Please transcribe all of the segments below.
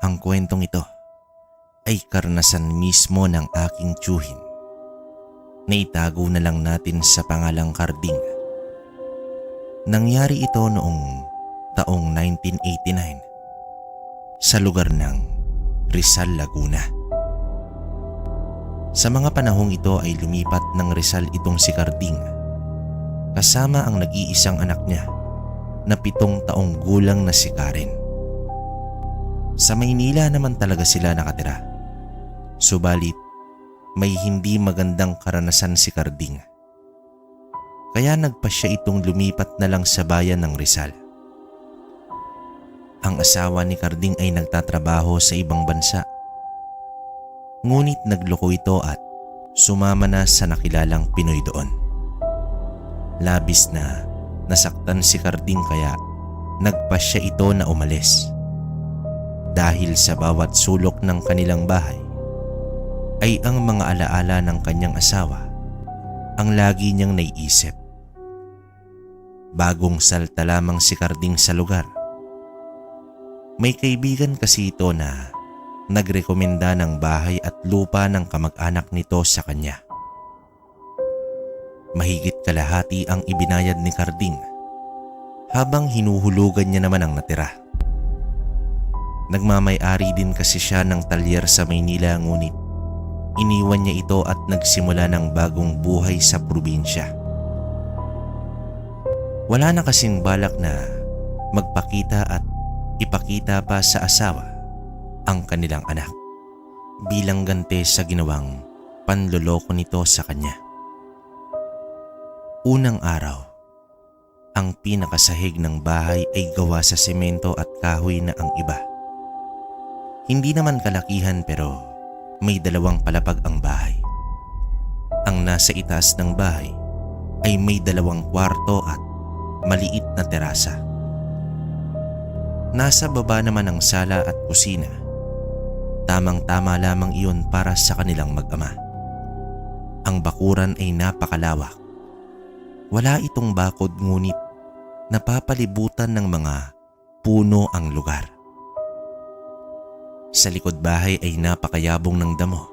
Ang kwentong ito ay karanasan mismo ng aking tiyuhin na itago na lang natin sa pangalang Karding. Nangyari ito noong taong 1989 sa lugar ng Rizal, Laguna. Sa mga panahong ito ay lumipat ng Rizal itong si Karding kasama ang nag-iisang anak niya na 7 taong gulang na si Karen. Sa Maynila naman talaga sila nakatira. Subalit, may hindi magandang karanasan si Karding. Kaya nagpasya itong lumipat na lang sa bayan ng Rizal. Ang asawa ni Karding ay nagtatrabaho sa ibang bansa. Ngunit nagloko ito at sumama na sa nakilalang Pinoy doon. Labis na nasaktan si Karding kaya nagpasya ito na umalis. Dahil sa bawat sulok ng kanilang bahay ay ang mga alaala ng kanyang asawa ang lagi niyang naiisip. Bagong salta lamang si Karding sa lugar. May kaibigan kasi ito na nagrekomenda ng bahay at lupa ng kamag-anak nito sa kanya. Mahigit kalahati ang ibinayad ni Karding habang hinuhulugan niya naman ang natira. Nagmamay-ari din kasi siya ng talyer sa Maynila ngunit iniwan niya ito at nagsimula ng bagong buhay sa probinsya. Wala na kasing balak na magpakita at ipakita pa sa asawa ang kanilang anak bilang ganti sa ginawang panloloko nito sa kanya. Unang araw, ang pinakasahig ng bahay ay gawa sa semento at kahoy na ang iba. Hindi naman kalakihan pero may 2 palapag ang bahay. Ang nasa itaas ng bahay ay may 2 kwarto at maliit na terasa. Nasa baba naman ang sala at kusina. Tamang-tama lamang iyon para sa kanilang mag-ama. Ang bakuran ay napakalawak. Wala itong bakod ngunit napapalibutan ng mga puno ang lugar. Sa likod bahay ay napakayabong ng damo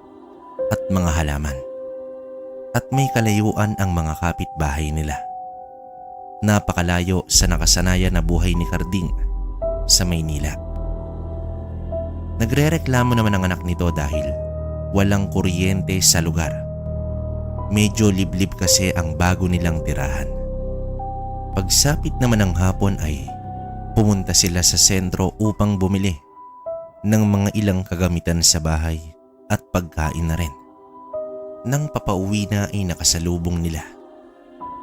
at mga halaman. At may kalayuan ang mga kapitbahay nila. Napakalayo sa nakasanayan na buhay ni Karding sa Maynila. Nagrereklamo naman ang anak nito dahil walang kuryente sa lugar. Medyo liblib kasi ang bago nilang tirahan. Pagsapit naman ng hapon ay pumunta sila sa sentro upang bumili ng mga ilang kagamitan sa bahay at pagkain na rin. Nang papauwi na ay nakasalubong nila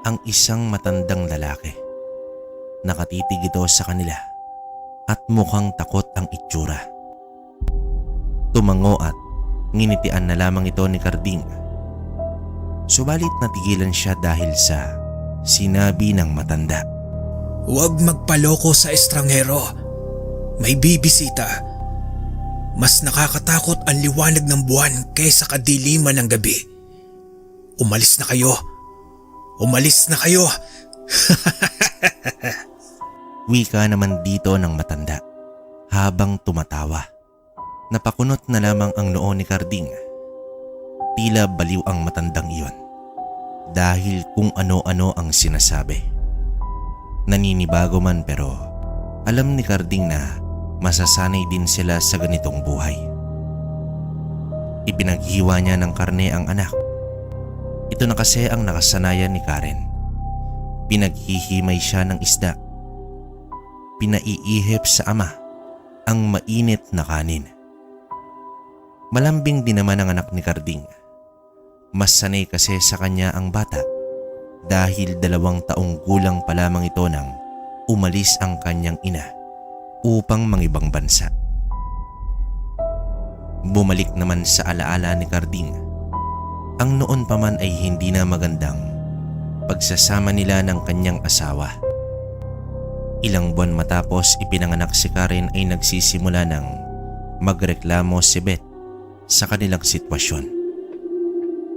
ang isang matandang lalaki. Nakatitig ito sa kanila at mukhang takot ang itsura. Tumango at nginitian na lamang ito ni Karding. Subalit natigilan siya dahil sa sinabi ng matanda. Huwag magpaloko sa estranghero. May bibisita. Mas nakakatakot ang liwanag ng buwan kaysa kadiliman ng gabi. Umalis na kayo. Umalis na kayo. Wika naman dito ng matanda habang tumatawa. Napakunot na lamang ang noo ni Karding. Tila baliw ang matandang iyon dahil kung ano-ano ang sinasabi. Naninibago man pero alam ni Karding na masasanay din sila sa ganitong buhay. Ipinaghiwa niya ng karne ang anak. Ito na kasi ang nakasanayan ni Karen. Pinaghihimay siya ng isda. Pinaiihip sa ama ang mainit na kanin. Malambing din naman ang anak ni Karding. Mas sanay kasi sa kanya ang bata dahil 2 taong gulang pa lamang ito nang umalis ang kanyang ina upang mangibang bansa. Bumalik naman sa alaala ni Karding. Ang noon pa man ay hindi na magandang pagsasama nila ng kanyang asawa. Ilang buwan matapos ipinanganak si Karen ay nagsisimula ng magreklamo si Beth sa kanilang sitwasyon.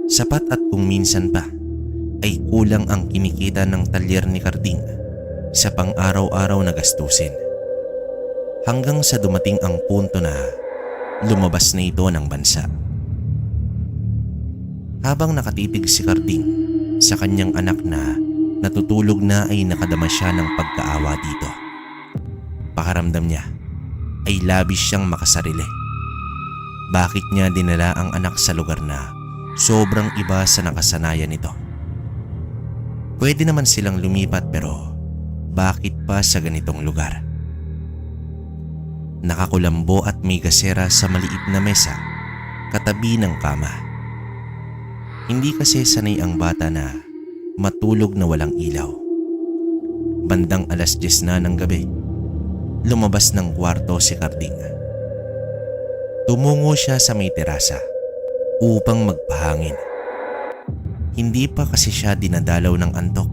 Sapat at kung minsan pa ay kulang ang kinikita ng talyer ni Karding sa pang-araw-araw na gastusin. hanggang sa dumating ang punto na lumabas na ito ng bansa. Habang nakatitig si Carding sa kanyang anak na natutulog na ay nakadama siya ng pagkaawa dito. Pakaramdam niya ay labis siyang makasarili. Bakit niya dinala ang anak sa lugar na sobrang iba sa nakasanayan nito? Pwede naman silang lumipat pero bakit pa sa ganitong lugar? Nakakulambo at may gasera sa maliit na mesa katabi ng kama. Hindi kasi sanay ang bata na matulog na walang ilaw. Bandang 10:00 na ng gabi, lumabas ng kwarto si Carding. Tumungo siya sa may terasa upang magpahangin. Hindi pa kasi siya dinadalaw ng antok.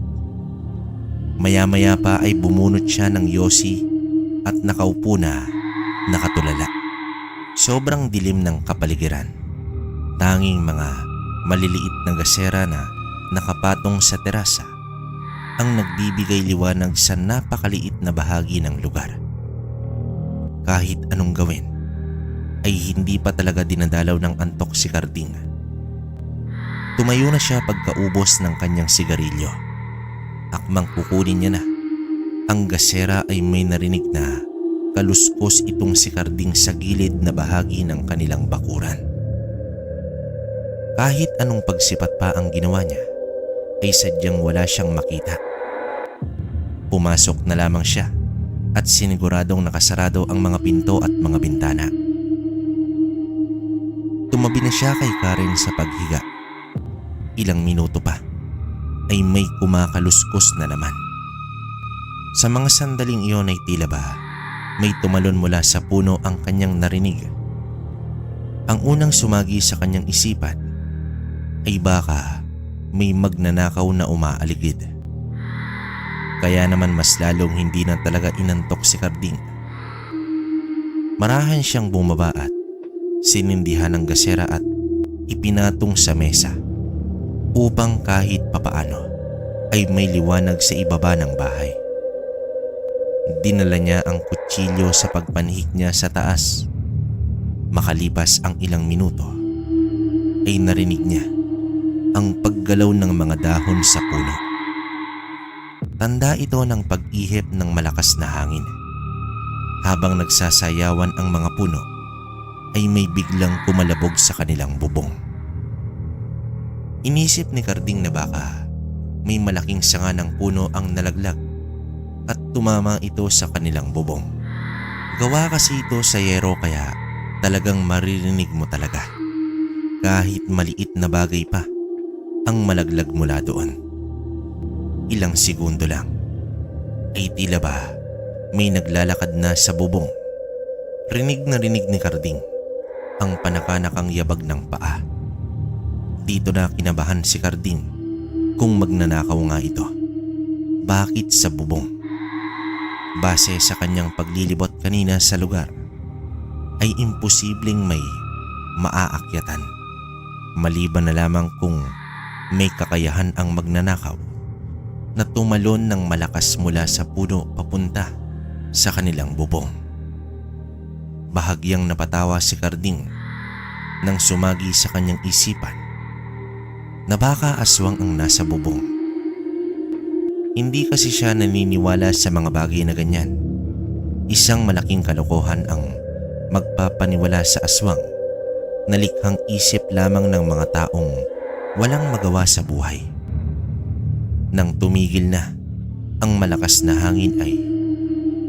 Maya-maya pa ay bumunot siya ng yosi at nakaupo na nakatulala. Sobrang dilim ng kapaligiran. Tanging mga maliliit na gasera na nakapatong sa terasa ang nagbibigay liwanag sa napakaliit na bahagi ng lugar. Kahit anong gawin ay hindi pa talaga dinadalaw ng antok si Carding. Tumayo na siya pagkaubos ng kanyang sigarilyo. Akmang kukunin niya na. Ang gasera ay may narinig na kaluskos itong si Carding sa gilid na bahagi ng kanilang bakuran. Kahit anong pagsipat pa ang ginawa niya, ay sadyang wala siyang makita. Pumasok na lamang siya at siniguradong nakasarado ang mga pinto at mga bintana. Tumabi na siya kay Karen sa paghiga. Ilang minuto pa ay may kumakaluskos na naman. Sa mga sandaling iyon ay tila ba may tumalon mula sa puno ang kanyang narinig. Ang unang sumagi sa kanyang isipan ay baka may magnanakaw na umaaligid. Kaya naman mas lalong hindi na talaga inantok si Carding. Marahan siyang bumaba at sinindihan ang gasera at ipinatong sa mesa upang kahit papaano ay may liwanag sa ibaba ng bahay. Dinala niya ang kutsilyo sa pagpanhik niya sa taas. Makalipas ang ilang minuto ay narinig niya ang paggalaw ng mga dahon sa puno. Tanda ito ng pag-ihip ng malakas na hangin. Habang nagsasayawan ang mga puno, ay may biglang kumalabog sa kanilang bubong. Inisip ni Carding na baka may malaking sanga ng puno ang nalaglag at tumama ito sa kanilang bubong. Gawa kasi ito sa yero kaya talagang maririnig mo talaga kahit maliit na bagay pa ang malaglag mula doon. Ilang segundo lang ay tila ba may naglalakad na sa bubong. Rinig na rinig ni Carding ang panakanakang yabag ng paa. Dito na kinabahan si Carding kung magnanakaw nga ito. Bakit sa bubong? Base sa kanyang paglilibot kanina sa lugar ay imposibleng may maaakyatan. Maliban na lamang kung may kakayahan ang magnanakaw na tumalon ng malakas mula sa puno papunta sa kanilang bubong. Bahagyang napatawa si Carding nang sumagi sa kanyang isipan na baka aswang ang nasa bubong. Hindi kasi siya naniniwala sa mga bagay na ganyan. Isang malaking kalokohan ang magpapaniwala sa aswang na likhang isip lamang ng mga taong walang magawa sa buhay. Nang tumigil na ang malakas na hangin ay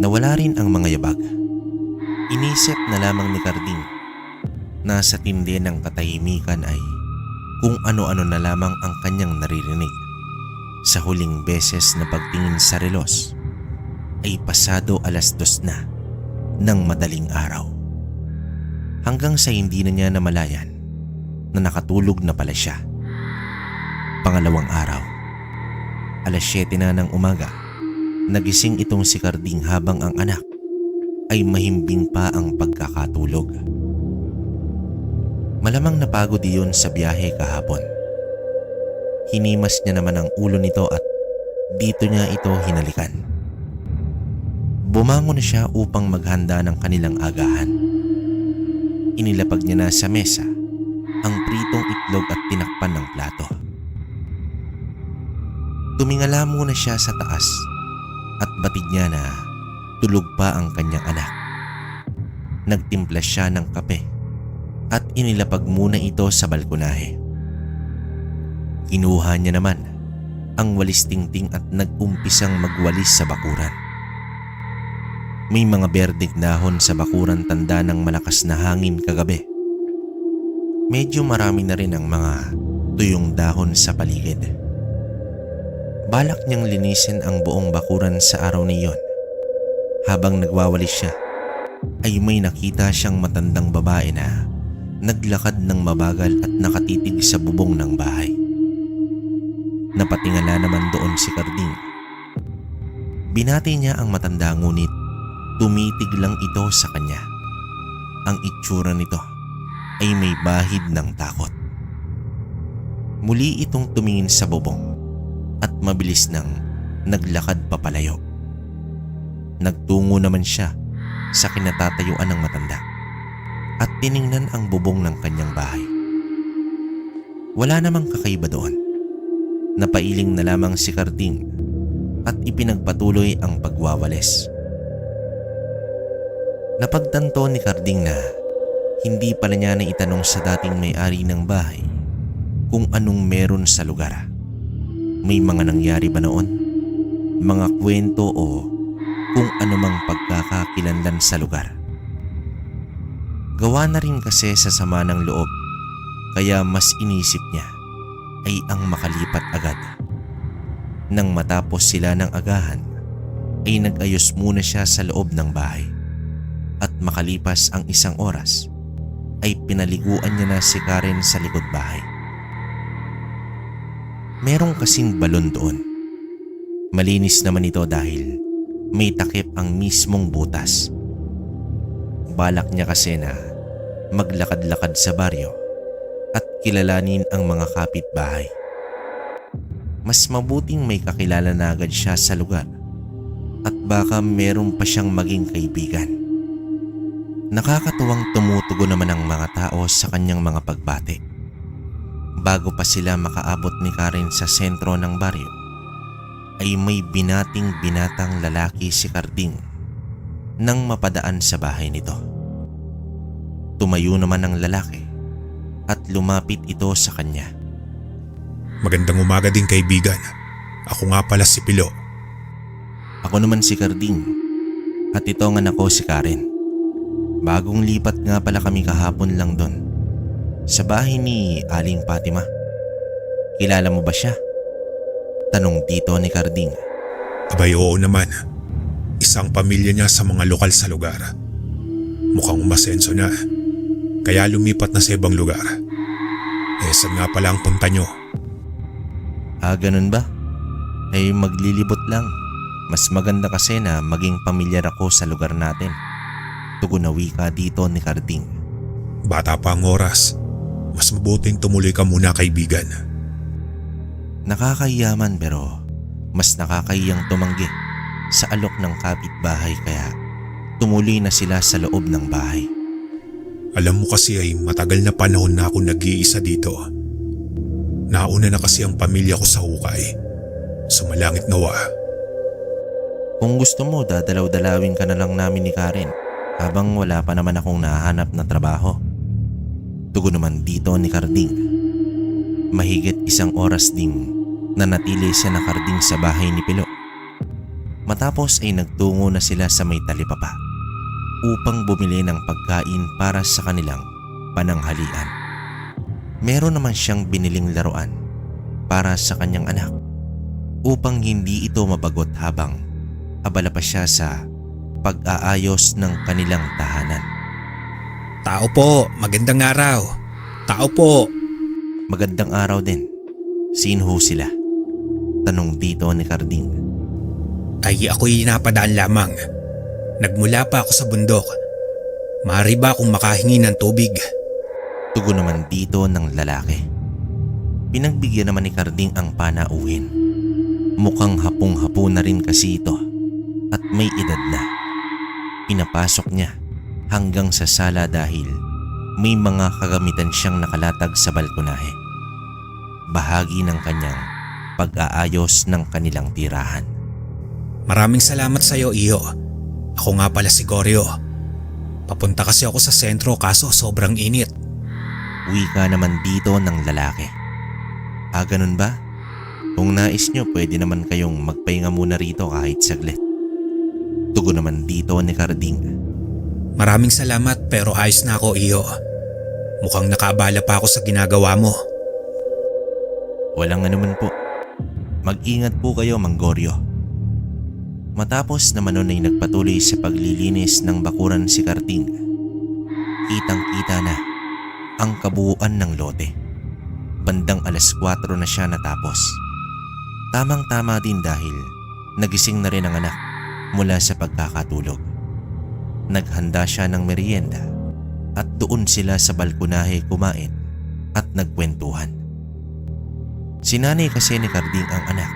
nawala rin ang mga yabag. Inisip na lamang ni Carding na sa tindi ng katahimikan ay kung ano-ano na lamang ang kanyang naririnig. Sa huling beses na pagtingin sa relos ay pasado 2:00 na ng madaling araw. Hanggang sa hindi na niya namalayan na nakatulog na pala siya. Pangalawang araw, 7:00 na ng umaga, nagising itong si Carding habang ang anak ay mahimbing pa ang pagkakatulog. Malamang napagod iyon sa biyahe kahapon. Hinimas niya naman ang ulo nito at dito niya ito hinalikan. Bumangon na siya upang maghanda ng kanilang agahan. Inilapag niya na sa mesa ang pritong itlog at tinakpan ng plato. Tumingala muna siya sa taas at batid niya na tulog pa ang kanyang anak. Nagtimpla siya ng kape at inilapag muna ito sa balkonahe. Kinuha niya naman ang walis tingting at nag-umpisang magwalis sa bakuran. May mga berdeng dahon sa bakuran tanda ng malakas na hangin kagabi. Medyo marami na rin ang mga tuyong dahon sa paligid. Balak niyang linisin ang buong bakuran sa araw na iyon. Habang nagwawalis siya, ay may nakita siyang matandang babae na naglakad ng mabagal at nakatitig sa bubong ng bahay. Napatingala naman doon si Carding. Binati niya ang matanda ngunit tumitig lang ito sa kanya. Ang itsura nito ay may bahid ng takot. Muli itong tumingin sa bubong at mabilis nang naglakad papalayo. Nagtungo naman siya sa kinatatayuan ng matanda at tiningnan ang bubong ng kanyang bahay. Wala namang kakaiba doon. Napailing na lamang si Carding at ipinagpatuloy ang pagwawalis. Napagtanto ni Carding na hindi pala niya na itanong sa dating may-ari ng bahay kung anong meron sa lugar. May mga nangyari ba noon? Mga kwento o kung anumang pagkakakilanlan sa lugar. Gawa na rin kasi sa sama ng loob, kaya mas inisip niya ay ang makalipat agad. Nang matapos sila ng agahan, ay nag-ayos muna siya sa loob ng bahay. At makalipas ang 1 oras, ay pinaliguan niya na si Karen sa likod bahay. Merong kasing balon doon. Malinis naman ito dahil may takip ang mismong butas. Balak niya kasi na maglakad-lakad sa baryo at kilalanin ang mga kapitbahay. Mas mabuting may kakilala na agad siya sa lugar at baka meron pa siyang maging kaibigan. Nakakatuwang tumutugon naman ang mga tao sa kanyang mga pagbati. Bago pa sila makaabot ni Karen sa sentro ng baryo, ay may binating binatang lalaki si Carding nang mapadaan sa bahay nito. Tumayo naman ang lalaki at lumapit ito sa kanya. Magandang umaga din kaibigan. Ako nga pala si Pilo. Ako naman si Carding at ito ang anak ko si Karen. Bagong lipat nga pala kami kahapon lang doon sa bahay ni Aling Fatima. Kilala mo ba siya? Tanong dito ni Carding. Abay oo naman. Isang pamilya niya sa mga lokal sa lugar. Mukhang umasenso na. Kaya lumipat na sa ibang lugar. Saan nga pala ang punta niyo? Ganun ba? Ay maglilibot lang. Mas maganda kasi na maging pamilyar ako sa lugar natin. Tugon na wika dito ni Carding. Bata pa ang oras. Mas mabuting tumuloy ka muna kaibigan. Nakakahiyaman pero mas nakakahiyang tumanggi sa alok ng kapitbahay kaya tumuloy na sila sa loob ng bahay. Alam mo kasi ay matagal na panahon na ako nag-iisa dito. Nauna na kasi ang pamilya ko sa hukay. Sumalangit nawa. Kung gusto mo, dadalaw-dalawin ka na lang namin ni Karen habang wala pa naman akong nahanap na trabaho. Tugon naman dito ni Carding. Mahigit 1 oras ding nanatili siya na Carding sa bahay ni Pilo. Matapos ay nagtungo na sila sa may talipapa upang bumili ng pagkain para sa kanilang pananghalian. Meron naman siyang biniling laruan para sa kanyang anak upang hindi ito mabagot habang abala pa siya sa pag-aayos ng kanilang tahanan. Tao po, magandang araw. Tao po. Magandang araw din. Sino ho sila? Tanong dito ni Carding. Ay ako'y napadaan lamang. Nagmula pa ako sa bundok. Maaari ba akong makahingi ng tubig? Tugon naman dito ng lalaki. Pinagbigyan naman ni Carding ang panauhin. Mukhang hapong-hapo na rin kasi ito at may edad na. Pinapasok niya hanggang sa sala dahil may mga kagamitan siyang nakalatag sa balkonahe. Bahagi ng kanyang pag-aayos ng kanilang tirahan. Maraming salamat sa iyo, Iyo. Ako nga pala si Goryo. Papunta kasi ako sa sentro kaso sobrang init. Wika naman dito ng lalaki. Ganun ba? Kung nais nyo, pwede naman kayong magpahinga muna rito kahit saglit. Tugon naman dito ni Carding. Maraming salamat pero ayos na ako, Iyo. Mukhang nakaabala pa ako sa ginagawa mo. Walang anuman po. Mag-ingat po kayo, Mang Goryo. Matapos naman nun ay nagpatuloy sa paglilinis ng bakuran si Carding. Kitang-kita na ang kabuuan ng lote. Bandang 4:00 na siya natapos. Tamang-tama din dahil nagising na rin ang anak mula sa pagkakatulog. Naghanda siya ng merienda at doon sila sa balkonahe kumain at nagkwentuhan. Sinanay kasi ni Carding ang anak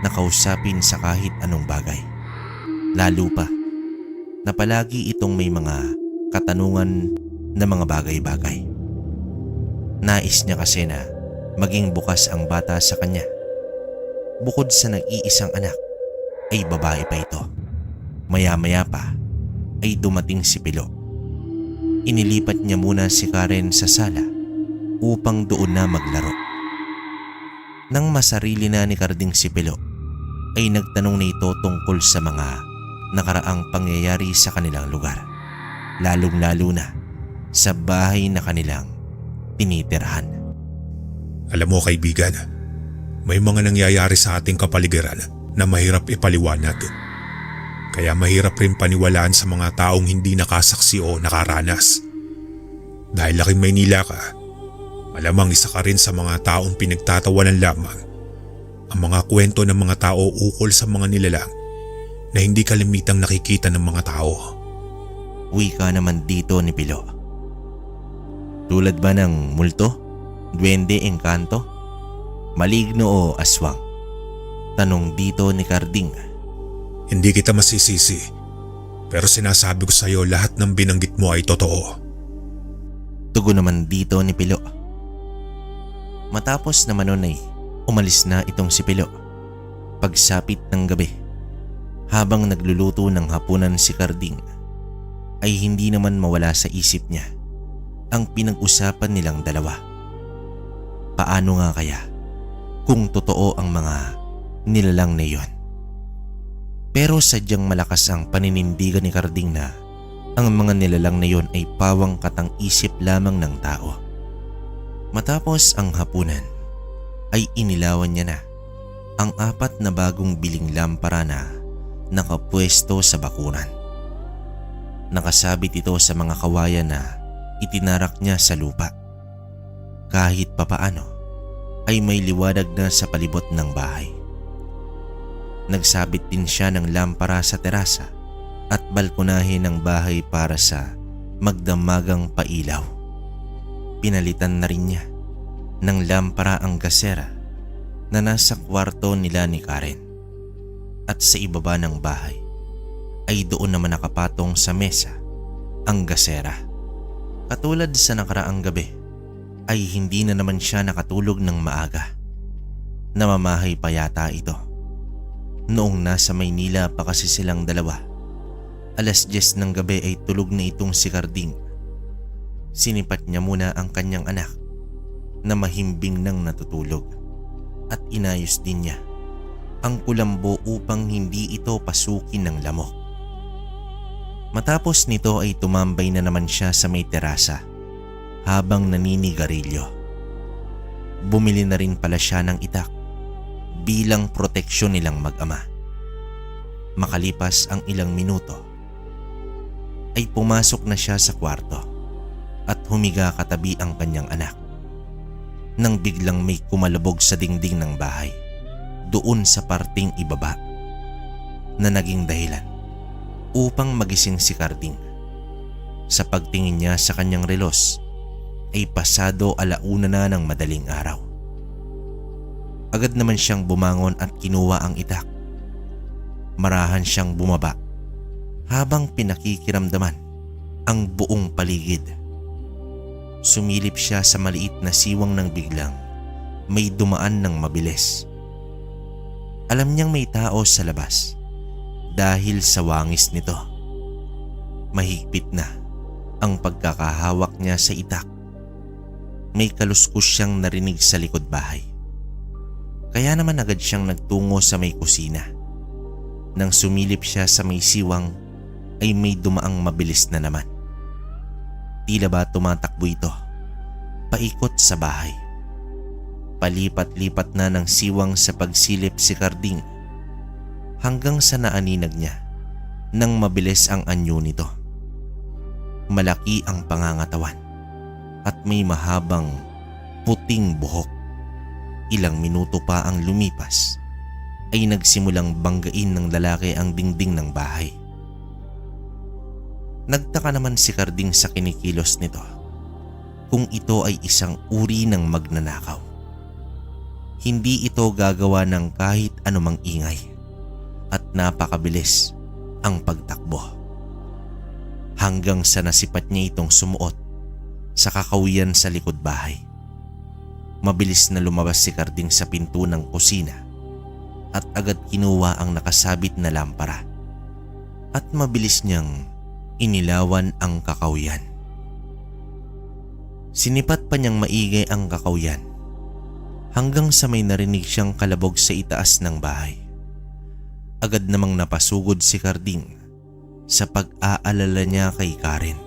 na kausapin sa kahit anong bagay. Lalo pa na palagi itong may mga katanungan na mga bagay-bagay. Nais niya kasi na maging bukas ang bata sa kanya. Bukod sa nag-iisang anak, ay babae pa ito. Maya-maya pa ay dumating si Pilo. Inilipat niya muna si Karen sa sala upang doon na maglaro. Nang masarili na ni Carding si Pilo, ay nagtanong na ito tungkol sa mga nakaraang pangyayari sa kanilang lugar. Lalong-lalo na sa bahay na kanilang tinitirhan. Alam mo kaibigan, may mga nangyayari sa ating kapaligiran na mahirap ipaliwanag. Kaya mahirap rin paniwalaan sa mga taong hindi nakasaksi o nakaranas. Dahil laking Maynila ka, malamang isa ka rin sa mga taong pinagtatawanan lamang ang mga kwento ng mga tao ukol sa mga nilalang na hindi kalimitang nakikita ng mga tao. Wika naman dito ni Pilo. Tulad ba ng multo, duwende, engkanto, maligno o aswang? Tanong dito ni Carding. Hindi kita masisisi, pero sinasabi ko sa iyo lahat ng binanggit mo ay totoo. Tugon naman dito ni Pilo. Matapos naman nun ay umalis na itong si Pilo. Pagsapit ng gabi, habang nagluluto ng hapunan si Carding, ay hindi naman mawala sa isip niya ang pinag-usapan nilang dalawa. Paano nga kaya kung totoo ang mga nilalang na iyon? Pero sadyang malakas ang paninindigan ni Carding na ang mga nilalang na iyon ay pawang katang-isip lamang ng tao. Matapos ang hapunan, ay inilawan niya na ang 4 na bagong biling lampara na nakapwesto sa bakuran. Nakasabit ito sa mga kawayan na itinarak niya sa lupa. Kahit papaano ay may liwanag na sa palibot ng bahay. Nagsabit din siya ng lampara sa terasa at balkonahe ng bahay para sa magdamagang pailaw. Pinalitan na rin niya ng lampara ang gasera na nasa kwarto nila ni Karen. At sa ibaba ng bahay ay doon naman nakapatong sa mesa ang gasera. Katulad sa nakaraang gabi ay hindi na naman siya nakatulog ng maaga. Namamahay pa yata ito. Noong nasa Maynila pa kasi silang dalawa, 10:00 ng gabi ay tulog na itong si Carding. Sinipat niya muna ang kanyang anak na mahimbing nang natutulog at inayos din niya ang kulambo upang hindi ito pasukin ng lamok. Matapos nito ay tumambay na naman siya sa may terasa habang naninigarilyo. Bumili na rin pala siya ng itak bilang proteksyon nilang mag-ama. Makalipas ang ilang minuto ay pumasok na siya sa kwarto at humiga katabi ang kanyang anak nang biglang may kumalabog sa dingding ng bahay doon sa parting ibaba na naging dahilan upang magising si Carding. Sa pagtingin niya sa kanyang relos ay pasado 1:00 na ng madaling araw. Agad naman siyang bumangon at kinuha ang itak. Marahan siyang bumaba habang pinakikiramdaman ang buong paligid. Sumilip siya sa maliit na siwang nang biglang may dumaan ng mabilis. Alam niyang may tao sa labas dahil sa wangis nito. Mahigpit na ang pagkakahawak niya sa itak. May kaluskos siyang narinig sa likod bahay. Kaya naman agad siyang nagtungo sa may kusina. Nang sumilip siya sa may siwang ay may dumaang mabilis na naman. Tila ba tumatakbo ito paikot sa bahay. Palipat-lipat na ng siwang sa pagsilip si Carding hanggang sa naaninag niya nang mabilis ang anyo nito. Malaki ang pangangatawan at may mahabang puting buhok. Ilang minuto pa ang lumipas ay nagsimulang banggain ng lalaki ang dingding ng bahay. Nagtaka naman si Carding sa kinikilos nito kung ito ay isang uri ng magnanakaw. Hindi ito gagawa ng kahit anumang ingay at napakabilis ang pagtakbo. Hanggang sa nasipat niya itong sumuot sa kakawian sa likod bahay. Mabilis na lumabas si Carding sa pinto ng kusina at agad kinuha ang nakasabit na lampara at mabilis niyang inilawan ang kakawian. Sinipat pa niyang maigay ang kakawian hanggang sa may narinig siyang kalabog sa itaas ng bahay. Agad namang napasugod si Carding sa pag-aalala niya kay Karen.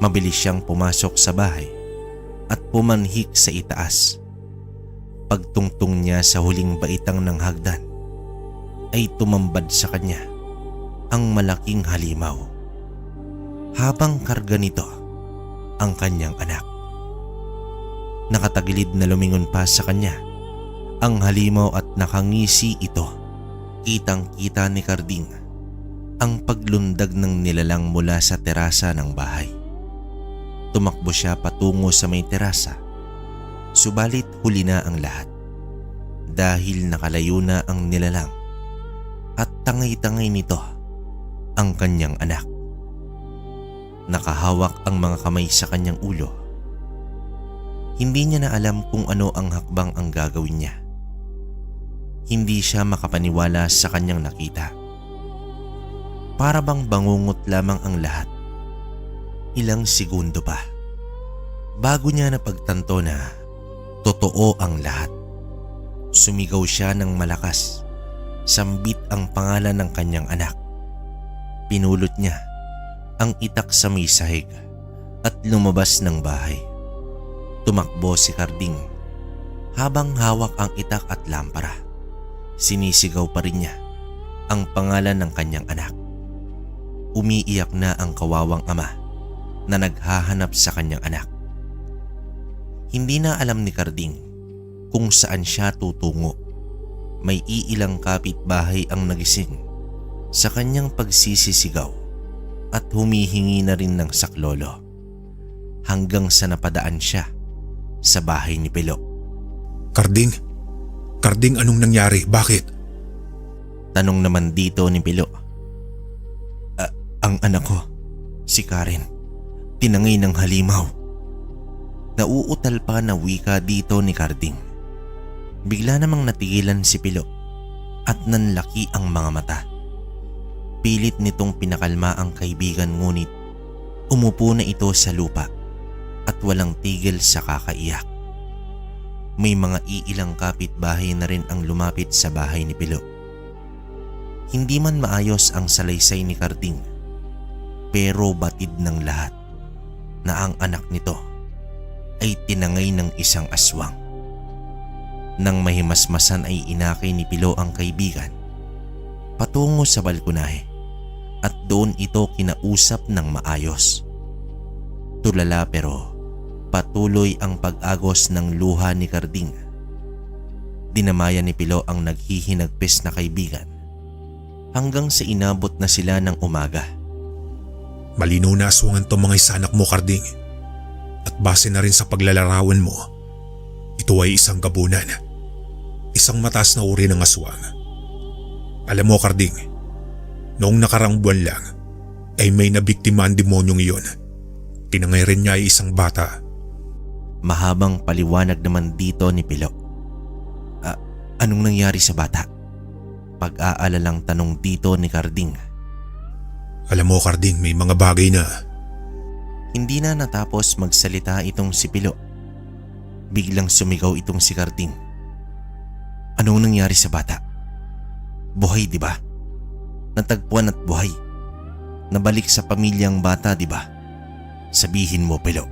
Mabilis siyang pumasok sa bahay at pumanhik sa itaas. Pagtungtong niya sa huling baitang ng hagdan ay tumambad sa kanya ang malaking halimaw. Habang karga nito ang kanyang anak. Nakatagilid na lumingon pa sa kanya ang halimaw at nakangisi ito. Kitang-kita ni Carding ang paglundag ng nilalang mula sa terasa ng bahay. Tumakbo siya patungo sa may terasa, subalit huli na ang lahat dahil nakalayo na ang nilalang at tangay-tangay nito ang kanyang anak. Nakahawak ang mga kamay sa kanyang ulo. Hindi niya na alam kung ano ang hakbang ang gagawin niya. Hindi siya makapaniwala sa kanyang nakita. Para bang bangungot lamang ang lahat. Ilang segundo pa bago niya napagtanto na totoo ang lahat. Sumigaw siya ng malakas. Sambit ang pangalan ng kanyang anak. Pinulot niya ang itak sa may sahig at lumabas ng bahay. Tumakbo si Carding habang hawak ang itak at lampara. Sinisigaw pa rin niya ang pangalan ng kanyang anak. Umiiyak na ang kawawang ama na naghahanap sa kanyang anak. Hindi na alam ni Carding kung saan siya tutungo. May iilang kapitbahay ang nagising sa kanyang pagsisisigaw at humihingi na rin ng saklolo hanggang sa napadaan siya sa bahay ni Pilo. Carding? Carding, anong nangyari? Bakit? Tanong naman dito ni Pilo. Ang anak ko, si Karen, tinangay ng halimaw. Nauutal pa na wika dito ni Carding. Bigla namang natigilan si Pilo at nanlaki ang mga mata. Pilit nitong pinakalma ang kaibigan ngunit umupo na ito sa lupa at walang tigil sa kakaiyak. May mga iilang kapitbahay na rin ang lumapit sa bahay ni Pilo. Hindi man maayos ang salaysay ni Carding, pero batid ng lahat na ang anak nito ay tinangay ng isang aswang. Nang mahimasmasan ay inakay ni Pilo ang kaibigan patungo sa balkonahe at doon ito kinausap ng maayos. Tulala pero patuloy ang pag-agos ng luha ni Carding. Dinamayan ni Pilo ang naghihinagpis na kaibigan hanggang sa inabot na sila ng umaga. Malinaw na aswangan to mga isanak mo, Carding. At base na rin sa paglalarawan mo, ito ay isang gabunan. Isang mataas na uri ng aswang. Alam mo, Carding, Noong nakarang buwan lang ay may nabiktima ang demonyong iyon. Tinangay rin niya ay isang bata. Mahabang paliwanag naman dito ni Pilo. Anong nangyari sa bata? Pag-aalalang tanong dito ni Carding. Alam mo Carding, may mga bagay na… Hindi na natapos magsalita itong si Pilo. Biglang sumigaw itong si Carding. Anong nangyari sa bata? Buhay, di ba? Natagpuan at buhay. Nabalik sa pamilyang bata, di ba? Sabihin mo, Pilo,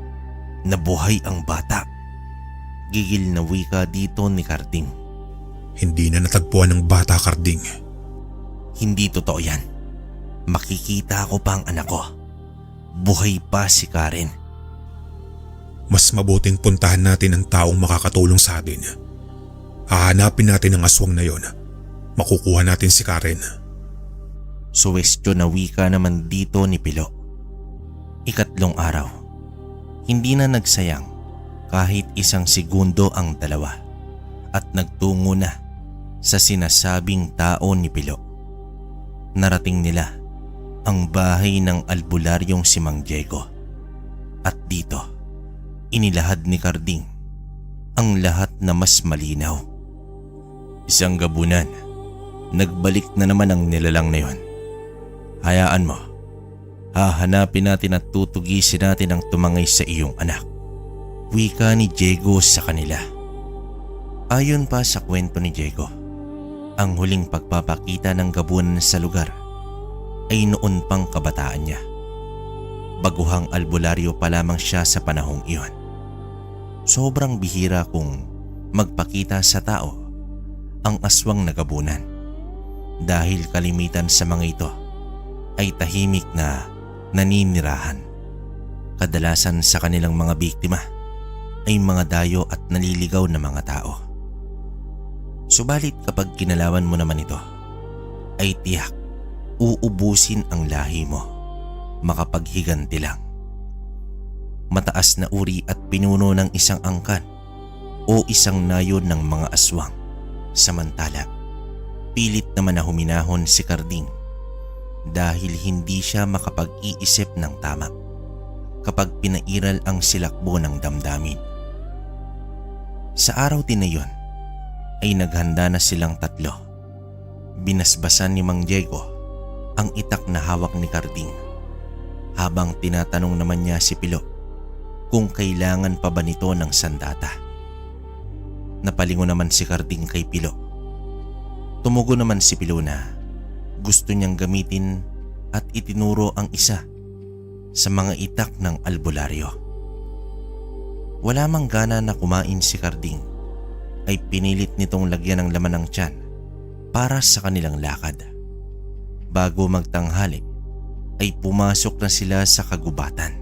na buhay ang bata. Gigil na wika dito ni Carding. Hindi na natagpuan ng bata, Carding. Hindi totoo yan. Makikita ko pa ang anak ko. Buhay pa si Karen. Mas mabuting puntahan natin ang taong makakatulong sa atin. Hahanapin natin ang aswang na yon. Makukuha natin si Karen. Suwestyo na wika naman dito ni Pilo. Ikatlong araw. Hindi na nagsayang kahit isang segundo ang dalawa at nagtungo na sa sinasabing tao ni Pilo. Narating nila ang bahay ng albularyong si Mang Diego. At dito, inilahad ni Carding ang lahat na mas malinaw. Isang gabunan, nagbalik na naman ang nilalang na yon. Hayaan mo, hahanapin natin at tutugisin natin ang tumangay sa iyong anak. Wika ni Diego sa kanila. Ayon pa sa kwento ni Diego, ang huling pagpapakita ng gabunan sa lugar ay noon pang kabataan niya. Baguhang albularyo pa lamang siya sa panahong iyon. Sobrang bihira kung magpakita sa tao ang aswang na gabunan dahil kalimitan sa mga ito ay tahimik na naninirahan. Kadalasan sa kanilang mga biktima ay mga dayo at naliligaw na mga tao. Subalit kapag kinalawan mo naman ito, ay tiyak uubusin ang lahi mo, makapaghiganti lang. Mataas na uri at pinuno ng isang angkan o isang nayon ng mga aswang. Samantala, pilit naman na huminahon si Carding dahil hindi siya makapag-iisip ng tama kapag pinairal ang silakbo ng damdamin. Sa araw din na yun, ay naghanda na silang tatlo. Binasbasan ni Mang Diego ang itak na hawak ni Carding habang tinatanong naman niya si Pilo kung kailangan pa ba nito ng sandata. Napalingon naman si Carding kay Pilo. Tumugo naman si Pilo na gusto niyang gamitin at itinuro ang isa sa mga itak ng albularyo. Wala mang gana na kumain si Carding ay pinilit nitong lagyan ng laman ng tiyan para sa kanilang lakad. Bago magtanghali ay pumasok na sila sa kagubatan.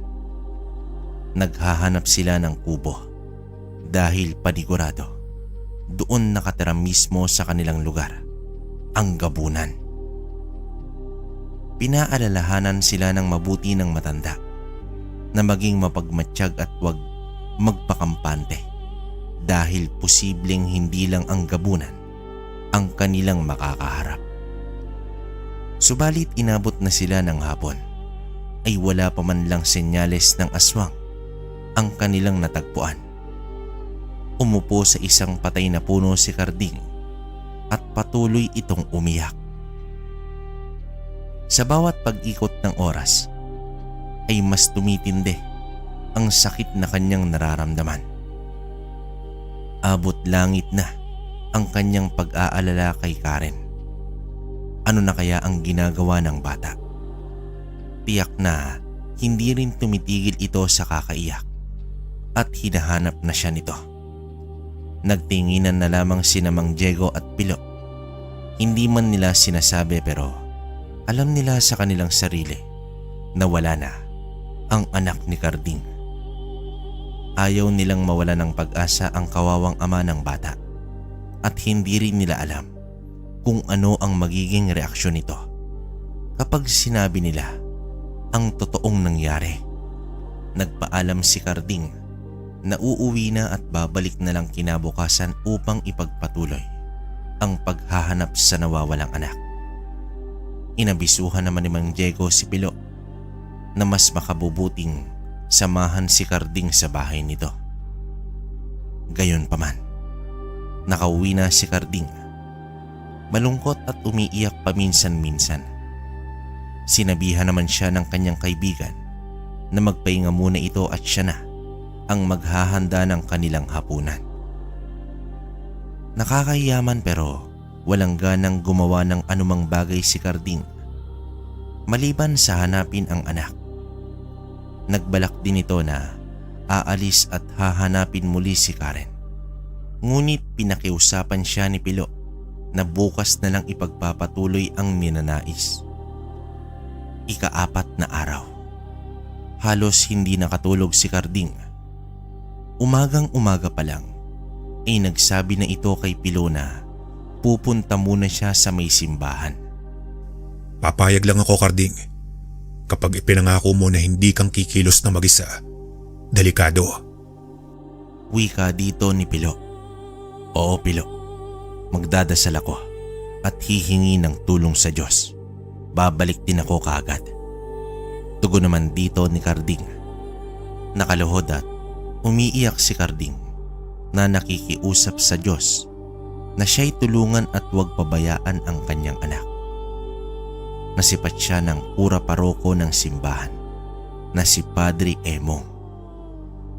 Naghahanap sila ng kubo dahil panigurado doon nakatira mismo sa kanilang lugar ang gabunan. Pinaalalahanan sila ng mabuti ng matanda na maging mapagmatsyag at huwag magpakampante dahil posibleng hindi lang ang gabunan ang kanilang makakaharap. Subalit inabot na sila ng hapon ay wala pa man lang senyales ng aswang ang kanilang natagpuan. Umupo sa isang patay na puno si Carding at patuloy itong umiyak. Sa bawat pag-ikot ng oras ay mas tumitindi ang sakit na kanyang nararamdaman. Abot langit na ang kanyang pag-aalala kay Karen. Ano na kaya ang ginagawa ng bata? Tiyak na hindi rin tumitigil ito sa kakaiyak at hinahanap na siya nito. Nagtinginan na lamang sina Mang Diego at Pilo. Hindi man nila sinasabi pero alam nila sa kanilang sarili na wala na ang anak ni Carding. Ayaw nilang mawala ng pag-asa ang kawawang ama ng bata at hindi rin nila alam kung ano ang magiging reaksyon nito kapag sinabi nila ang totoong nangyari. Nagpaalam si Carding na uuwi na at babalik na lang kinabukasan upang ipagpatuloy ang paghahanap sa nawawalang anak. Inabisuhan naman ni Mang Diego si Pilo na mas makabubuting samahan si Carding sa bahay nito. Gayunpaman, nakauwi na si Carding. Malungkot at umiiyak paminsan-minsan. Sinabihan naman siya ng kanyang kaibigan na magpahinga muna ito at siya na ang maghahanda ng kanilang hapunan. Nakakahiyaman pero walang ganang gumawa ng anumang bagay si Carding maliban sa hanapin ang anak. Nagbalak din ito na aalis at hahanapin muli si Karen. Ngunit pinakiusapan siya ni Pilo na bukas na lang ipagpapatuloy ang ninanais. Ika-4 na araw. Halos hindi nakatulog si Carding. Umagang-umaga pa lang ay nagsabi na ito kay Pilo na pupunta muna siya sa may simbahan. Papayag lang ako, Carding. Kapag ipinangako mo na hindi kang kikilos na mag-isa, delikado. Wika dito ni Pilo. Oo, Pilo. Magdadasal ako at hihingi ng tulong sa Diyos. Babalik din ako kaagad. Tugon naman dito ni Carding. Nakaluhod at umiiyak si Carding na nakikiusap sa Diyos na siya'y tulungan at huwag pabayaan ang kanyang anak. Nasipat siya ng kura paroko ng simbahan na si Padre Emong.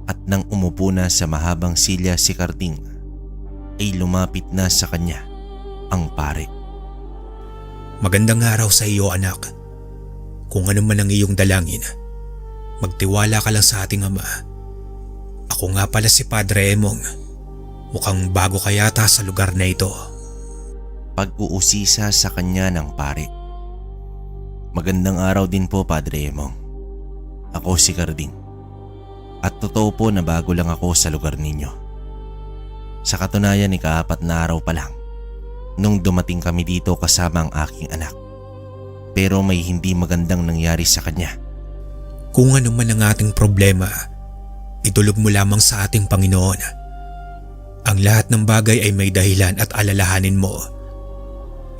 At nang umupo na sa mahabang silya si Carding ay lumapit na sa kanya ang pare. Magandang araw sa iyo, anak. Kung ano man ang iyong dalangin, magtiwala ka lang sa ating Ama. Ako nga pala si Padre Emong. Mukhang bago ka yata sa lugar na ito. Pag-uusisa sa kanya ng pare. Magandang araw din po, Padre Emong. Ako si Carding. At totoo po na bago lang ako sa lugar ninyo. Sa katunayan, ika-4 na araw pa lang nung dumating kami dito kasama ang aking anak. Pero may hindi magandang nangyari sa kanya. Kung ano man ang ating problema, itulog mo lamang sa ating Panginoon. Ang lahat ng bagay ay may dahilan at alalahanin mo.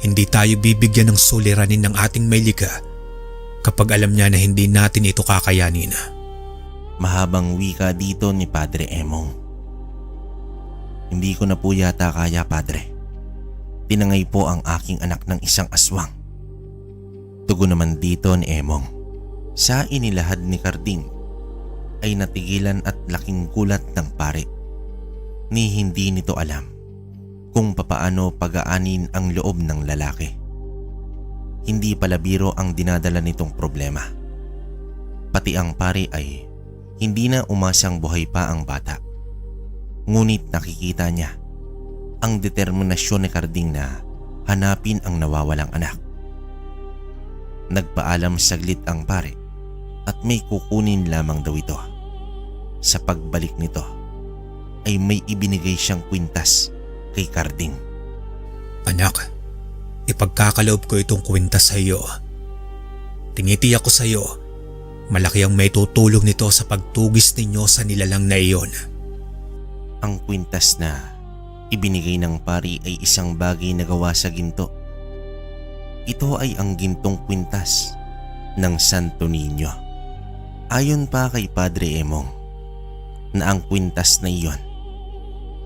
Hindi tayo bibigyan ng suliranin ng ating may likha kapag alam niya na hindi natin ito kakayanin. Mahabang wika dito ni Padre Emong. Hindi ko na po yata kaya, Padre. Tinangay po ang aking anak ng isang aswang. Tugon naman dito ni Emong. Sa inilahad ni Carding ay natigilan at laking gulat ng pare. Ni hindi nito alam kung papaano pag-aanin ang loob ng lalaki. Hindi pala biro ang dinadala nitong problema. Pati ang pare ay hindi na umasang buhay pa ang bata. Ngunit nakikita niya ang determinasyon ni Carding na hanapin ang nawawalang anak. Nagpaalam saglit ang pare at may kukunin lamang daw ito. Sa pagbalik nito ay may ibinigay siyang kwintas kay Carding. Anak, ipagkakaloob ko itong kwintas sa iyo. Tingitiyak ko sa iyo, malaki ang may tutulong nito sa pagtugis ninyo sa nilalang na iyon. Ang kwintas na ibinigay ng pari ay isang bagay na gawa sa ginto. Ito ay ang gintong kwintas ng Santo Niño. Ayon pa kay Padre Emong na ang kwintas na iyon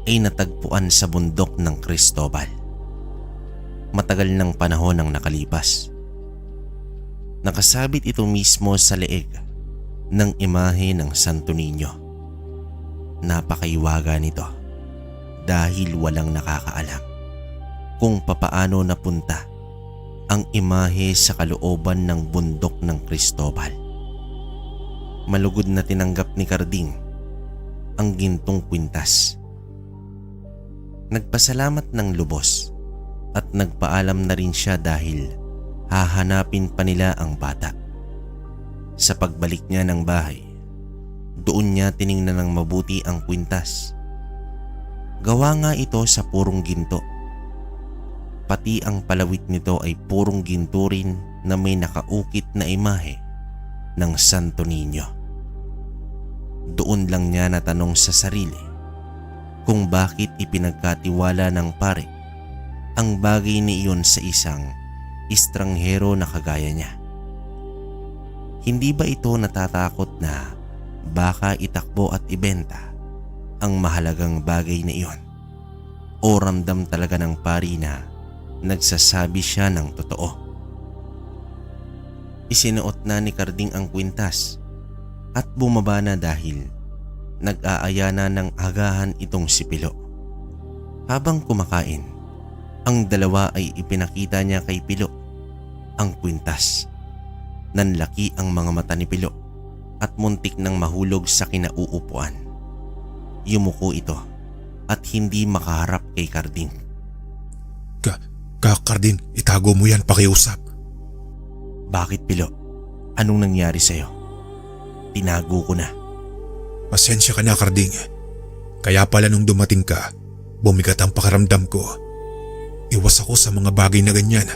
ay natagpuan sa bundok ng Cristobal. Matagal ng panahon ang nakalipas. Nakasabit ito mismo sa leeg ng imahe ng Santo Niño. Napakaiwaga nito dahil walang nakakaalam kung papaano napunta ang imahe sa kalooban ng bundok ng Cristobal. Malugod na tinanggap ni Carding ang gintong kwintas. Nagpasalamat ng lubos at nagpaalam na rin siya dahil hahanapin pa nila ang bata. Sa pagbalik niya ng bahay, doon niya tiningnan ng mabuti ang kwintas. Gawa nga ito sa purong ginto. Pati ang palawit nito ay purong ginto rin na may nakaukit na imahe ng Santo Niño. Doon lang niya natanong sa sarili kung bakit ipinagkatiwala ng pare ang bagay na iyon sa isang estranghero na kagaya niya. Hindi ba ito natatakot na baka itakbo at ibenta ang mahalagang bagay na iyon? O ramdam talaga ng pari na nagsasabi siya ng totoo? Isinuot na ni Carding ang kwintas at bumaba na dahil nag-aaya na ng agahan itong si Pilo. Habang kumakain, ang dalawa ay ipinakita niya kay Pilo ang kwintas. Nanlaki ang mga mata ni Pilo at muntik nang mahulog sa kinauupuan. Yumuko ito at hindi makaharap kay Carding. Carding, itago mo yan, pakiusap. Bakit, Pilo? Anong nangyari sa'yo? Tinago ko na. Pasensya ka na, Carding. Kaya pala nung dumating ka, bumigat ang pakiramdam ko. Iwas ako sa mga bagay na ganyan.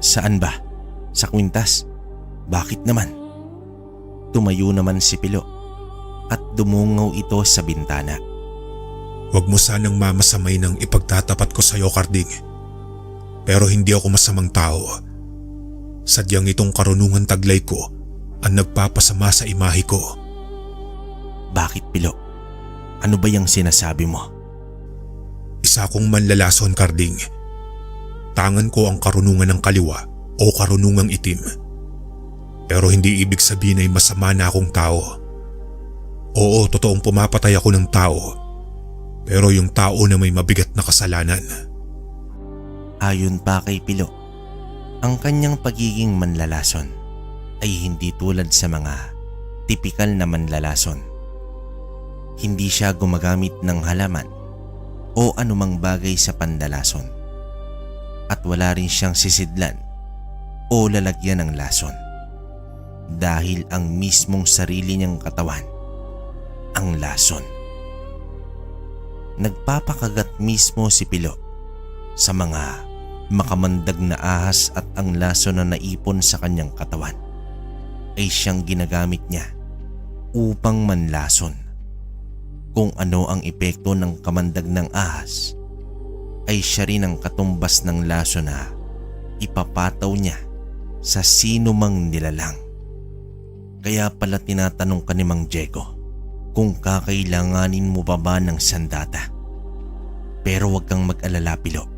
Saan ba? Sa kwintas? Bakit naman? Tumayo naman si Pilo at dumungaw ito sa bintana. Huwag mo sanang mamasamay ng ipagtatapat ko sa iyo, Carding. Pero hindi ako masamang tao. Sadyang itong karunungan taglay ko ang nagpapasama sa imahe ko. Bakit, Pilo? Ano ba yung sinasabi mo? Isa akong manlalason, Carding. Tangan ko ang karunungan ng kaliwa o karunungang itim. Pero hindi ibig sabihin ay masama na akong tao. Oo, totoong pumapatay ako ng tao. Pero yung tao na may mabigat na kasalanan. Ayon pa kay Pilo, ang kanyang pagiging manlalason ay hindi tulad sa mga tipikal na manlalason. Hindi siya gumagamit ng halaman o anumang bagay sa pandalason. At wala rin siyang sisidlan o lalagyan ng lason. Dahil ang mismong sarili niyang katawan ang lason. Nagpapakagat mismo si Pilo sa mga makamandag na ahas at ang lason na naipon sa kanyang katawan ay siyang ginagamit niya upang manlason. Kung ano ang epekto ng kamandag ng ahas ay siya rin ang katumbas ng lason na ipapataw niya sa sino mang nilalang. Kaya pala tinatanong ka ni Mang Diego kung kakailanganin mo pa ba ng sandata. Pero huwag kang mag-alala, Pilo.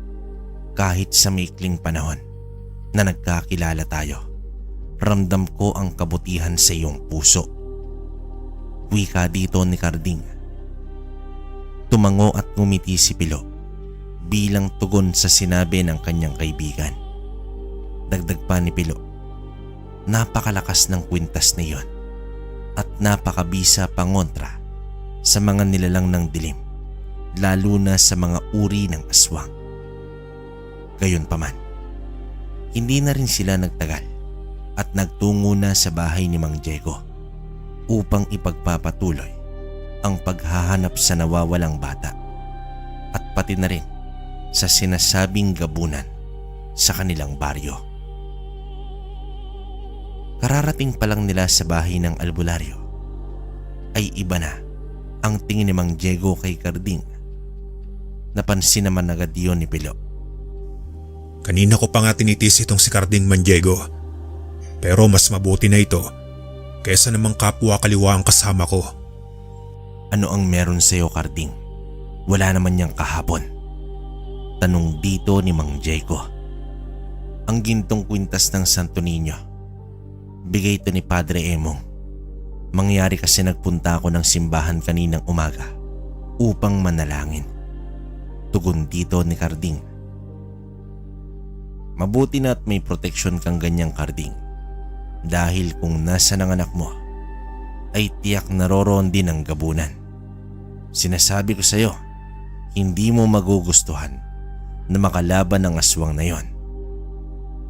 Kahit sa maikling panahon na nagkakilala tayo, ramdam ko ang kabutihan sa iyong puso. Wika dito ni Carding. Tumango at ngumiti si Pilo bilang tugon sa sinabi ng kanyang kaibigan. Dagdag pa ni Pilo, napakalakas ng kwintas na iyon at napakabisa pangontra sa mga nilalang ng dilim, lalo na sa mga uri ng aswang. Gayunpaman, hindi na rin sila nagtagal at nagtungo na sa bahay ni Mang Diego upang ipagpapatuloy ang paghahanap sa nawawalang bata at pati na rin sa sinasabing gabunan sa kanilang baryo. Kararating pa lang nila sa bahay ng albularyo ay iba na ang tingin ni Mang Diego kay Carding. Napansin naman agad yun ni Pilo. Kanina ko pa nga tinitis itong si Carding, Mang Diego. Pero mas mabuti na ito kaysa namang kapwa kaliwa ang kasama ko. Ano ang meron sa'yo, Carding? Wala naman niyang kahapon. Tanong dito ni Mang Diego. Ang gintong kwintas ng Santo Niño. Bigay ito ni Padre Emong. Mangyari kasi nagpunta ako ng simbahan kaninang umaga upang manalangin. Tugon dito ni Carding. Mabuti na at may proteksyon kang ganyang, Carding. Dahil kung nasa ng anak mo, ay tiyak naroroon din ang gabunan. Sinasabi ko sa iyo, hindi mo magugustuhan na makalaban ng aswang na yon.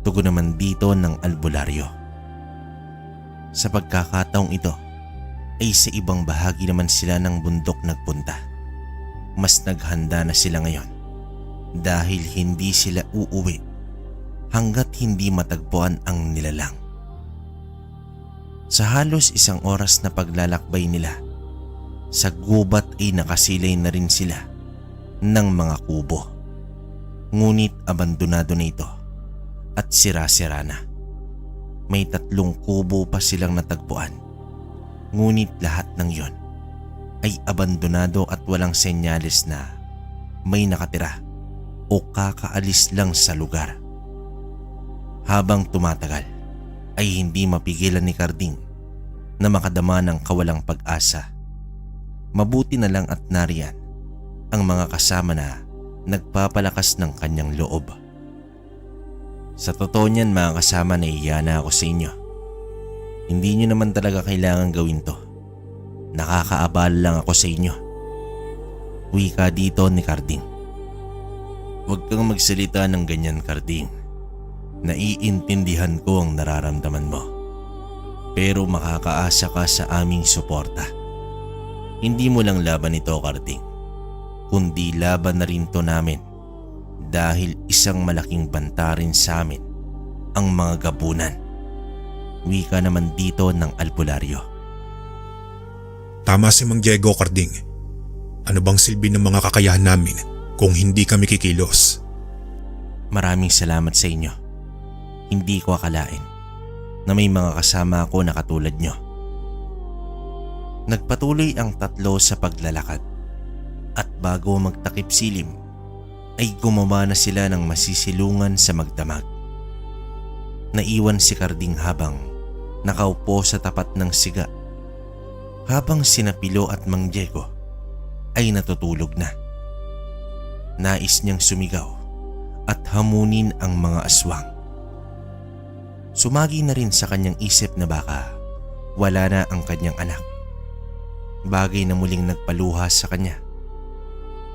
Tugon naman dito ng albularyo. Sa pagkakataong ito ay sa ibang bahagi naman sila ng bundok nagpunta. Mas naghanda na sila ngayon dahil hindi sila uuwi hanggat hindi matagpuan ang nilalang. Sa halos 1 oras na paglalakbay nila, sa gubat ay nakasilay na rin sila ng mga kubo. Ngunit abandonado na ito at sira-sira na. May 3 kubo pa silang natagpuan. Ngunit lahat ng yon ay abandonado at walang senyales na may nakatira o kakaalis lang sa lugar. Habang tumatagal ay hindi mapigilan ni Carding na makadama ng kawalang pag-asa. Mabuti na lang at nariyan ang mga kasama na nagpapalakas ng kanyang loob. Sa totoo niyan mga kasama, nahihiya na ako sa inyo. Hindi nyo naman talaga kailangan gawin to. Nakakaabala lang ako sa inyo. Wika dito ni Carding. Huwag kang magsalita ng ganyan, Carding. Naiintindihan ko ang nararamdaman mo. Pero makakaasa ka sa aming suporta. Hindi mo lang laban ito, Carding, kundi laban na rin to namin dahil isang malaking banta rin sa amin ang mga gabunan. Wika naman dito ng albularyo. Tama si Mang Diego, Carding. Ano bang silbi ng mga kakayahan namin kung hindi kami kikilos? Maraming salamat sa inyo. Hindi ko akalain na may mga kasama ako na katulad nyo. Nagpatuloy ang 3 sa paglalakad at bago magtakip silim ay gumawa na sila ng masisilungan sa magdamag. Naiwan si Carding habang nakaupo sa tapat ng siga, habang sina Pilo at Mang Diego ay natutulog na. Nais niyang sumigaw at hamunin ang mga aswang. Sumagi na rin sa kanyang isip na baka wala na ang kanyang anak. Bagay na muling nagpaluha sa kanya.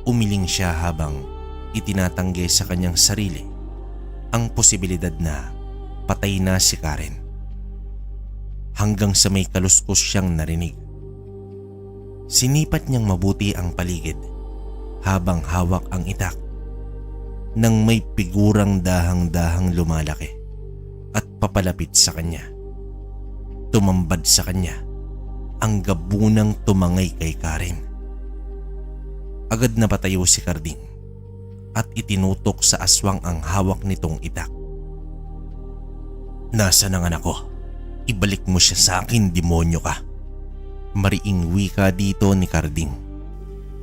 Umiling siya habang itinatanggi sa kanyang sarili ang posibilidad na patay na si Karen. Hanggang sa may kaluskos siyang narinig. Sinipat niyang mabuti ang paligid habang hawak ang itak nang may figurang dahang-dahang lumalaki at papalapit sa kanya. Tumambad sa kanya ang gabunang tumangay kay Karen. Agad na patayo si Carding at itinutok sa aswang ang hawak nitong itak. Nasaan ang anak ko? Ibalik mo siya sa akin, demonyo ka. Mariing wika dito ni Carding.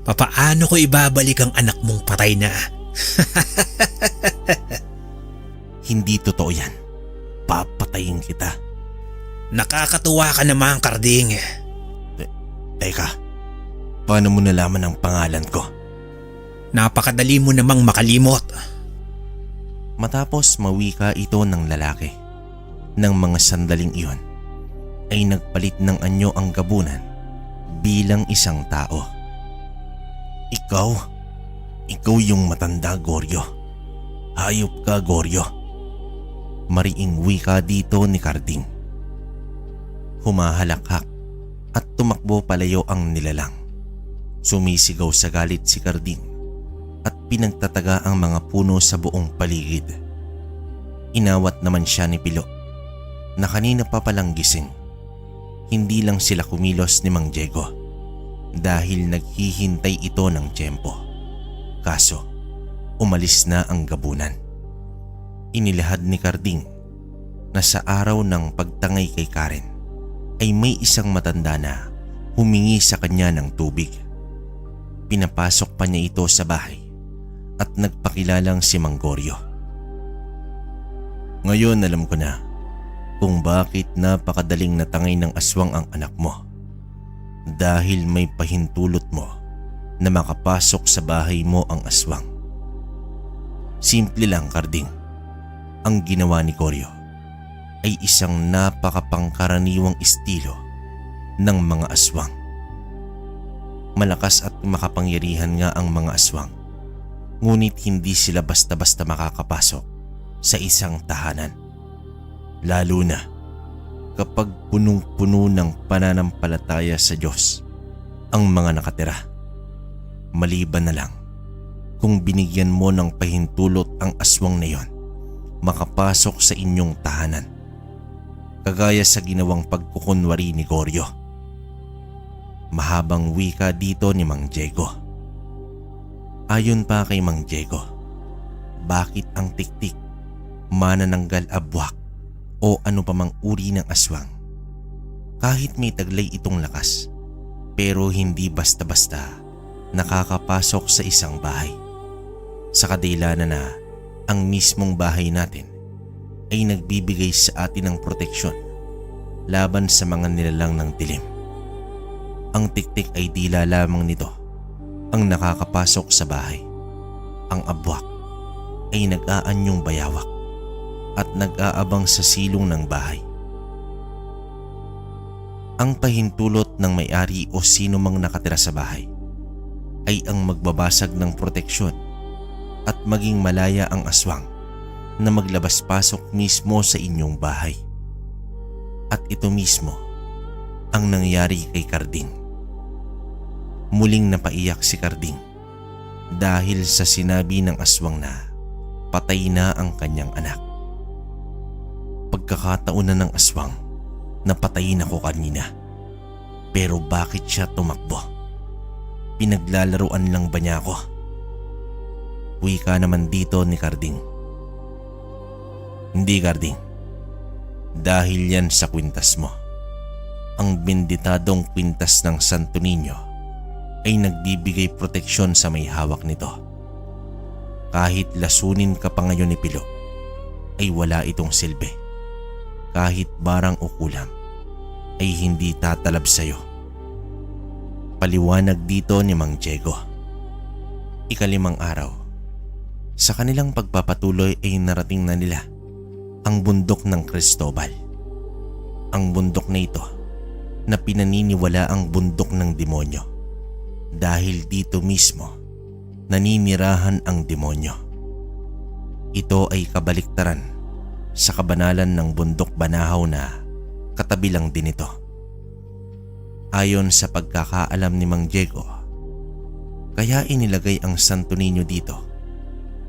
Papaano ko ibabalik ang anak mong patay na? Hindi totoo yan. Papatayin kita. Nakakatuwa ka naman, Carding. Teka, paano mo nalaman ang pangalan ko? Napakadali mo namang makalimot. Matapos mawika ito ng lalaki, ng mga sandaling iyon ay nagpalit ng anyo ang gabunan bilang isang tao. Ikaw yung matanda, Goryo. Hayop ka, Goryo. Mariing wika dito ni Carding. Humahalakhak at tumakbo palayo ang nilalang. Sumisigaw sa galit si Carding at pinagtataga ang mga puno sa buong paligid. Inawat naman siya ni Pilo na kanina pa palang gising. Hindi lang sila kumilos ni Mang Diego dahil naghihintay ito ng tiyempo. Kaso, umalis na ang gabunan. Inilahad ni Carding na sa araw ng pagtangay kay Karen ay may isang matanda na humingi sa kanya ng tubig. Pinapasok pa niya ito sa bahay at nagpakilalang si Mang Goryo. Ngayon alam ko na kung bakit napakadaling natangay ng aswang ang anak mo. Dahil may pahintulot mo na makapasok sa bahay mo ang aswang. Simple lang, Carding. Ang ginawa ni Goryo ay isang napakapangkaraniwang estilo ng mga aswang. Malakas at makapangyarihan nga ang mga aswang, ngunit hindi sila basta-basta makakapasok sa isang tahanan. Lalo na kapag punong-puno ng pananampalataya sa Diyos ang mga nakatira. Maliban na lang kung binigyan mo ng pahintulot ang aswang na yon makapasok sa inyong tahanan. Kagaya sa ginawang pagkukunwari ni Goryo. Mahabang wika dito ni Mang Diego. Ayon pa kay Mang Diego, bakit ang tiktik manananggal abwak o ano pa mang uri ng aswang. Kahit may taglay itong lakas, pero hindi basta-basta nakakapasok sa isang bahay. Sa kadahilanan na ang mismong bahay natin ay nagbibigay sa atin ng proteksyon laban sa mga nilalang ng dilim. Ang tiktik ay dila lamang nito ang nakakapasok sa bahay. Ang abwak ay nag-aanyong bayawak at nag-aabang sa silong ng bahay. Ang pahintulot ng may-ari o sino mang nakatira sa bahay ay ang magbabasag ng proteksyon at maging malaya ang aswang na maglabas-pasok mismo sa inyong bahay. At ito mismo ang nangyari kay Karding. Muling napaiyak si Karding dahil sa sinabi ng aswang na patay na ang kanyang anak. Pagkakataon na ng aswang na patayin ako kanina. Pero bakit siya tumakbo? Pinaglalaruan lang ba niya ako? Uwi ka naman dito ni Karding. Hindi, Karding. Dahil yan sa kwintas mo. Ang benditadong kwintas ng Santo Niño ay nagbibigay proteksyon sa may hawak nito. Kahit lasunin ka pa ngayon ni Pilo, ay wala itong silbi. Kahit barang o kulam, ay hindi tatalab sa'yo. Paliwanag dito ni Mang Diego. 5 araw. Sa kanilang pagpapatuloy ay narating na nila ang bundok ng Cristobal. Ang bundok na ito na pinaniniwala ang bundok ng demonyo dahil dito mismo naninirahan ang demonyo. Ito ay kabaliktaran sa kabanalan ng bundok Banahaw na katabi lang din ito. Ayon sa pagkakaalam ni Mang Diego, kaya inilagay ang Santo Niño dito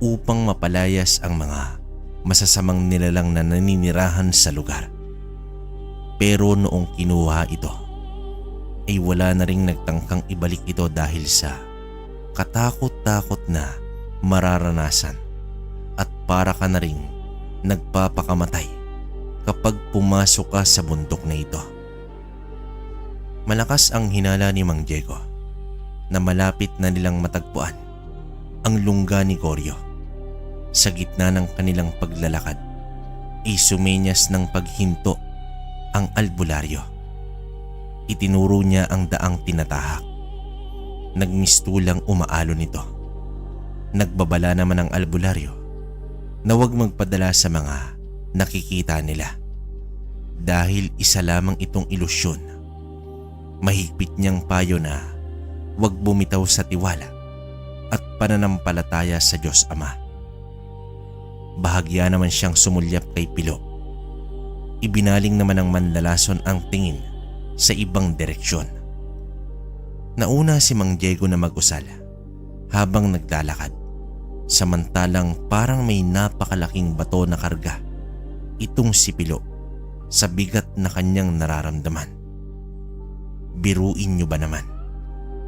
upang mapalayas ang mga masasamang nilalang na naninirahan sa lugar. Pero noong kinuha ito, ay wala na ring nagtangkang ibalik ito dahil sa katakot-takot na mararanasan at para ka na ring nagpapakamatay kapag pumasok ka sa bundok na ito. Malakas ang hinala ni Mang Diego na malapit na nilang matagpuan ang lungga ni Goryo. Sa gitna ng kanilang paglalakad ay sumenyas ng paghinto ang albularyo. Itinuro niya ang daang tinatahak. Nagmistulang umaalon nito. Nagbabala naman ang albularyo na huwag magpadala sa mga nakikita nila dahil isa lamang itong ilusyon. Mahigpit niyang payo na huwag bumitaw sa tiwala at pananampalataya sa Diyos Ama. Bahagya naman siyang sumulyap kay Pilo. Ibinaling naman ng mandalason ang tingin sa ibang direksyon. Nauna si Mang Diego na mag-usal habang naglalakad, samantalang parang may napakalaking bato na karga itong si Pilo sa bigat na kanyang nararamdaman. Biruin niyo ba naman,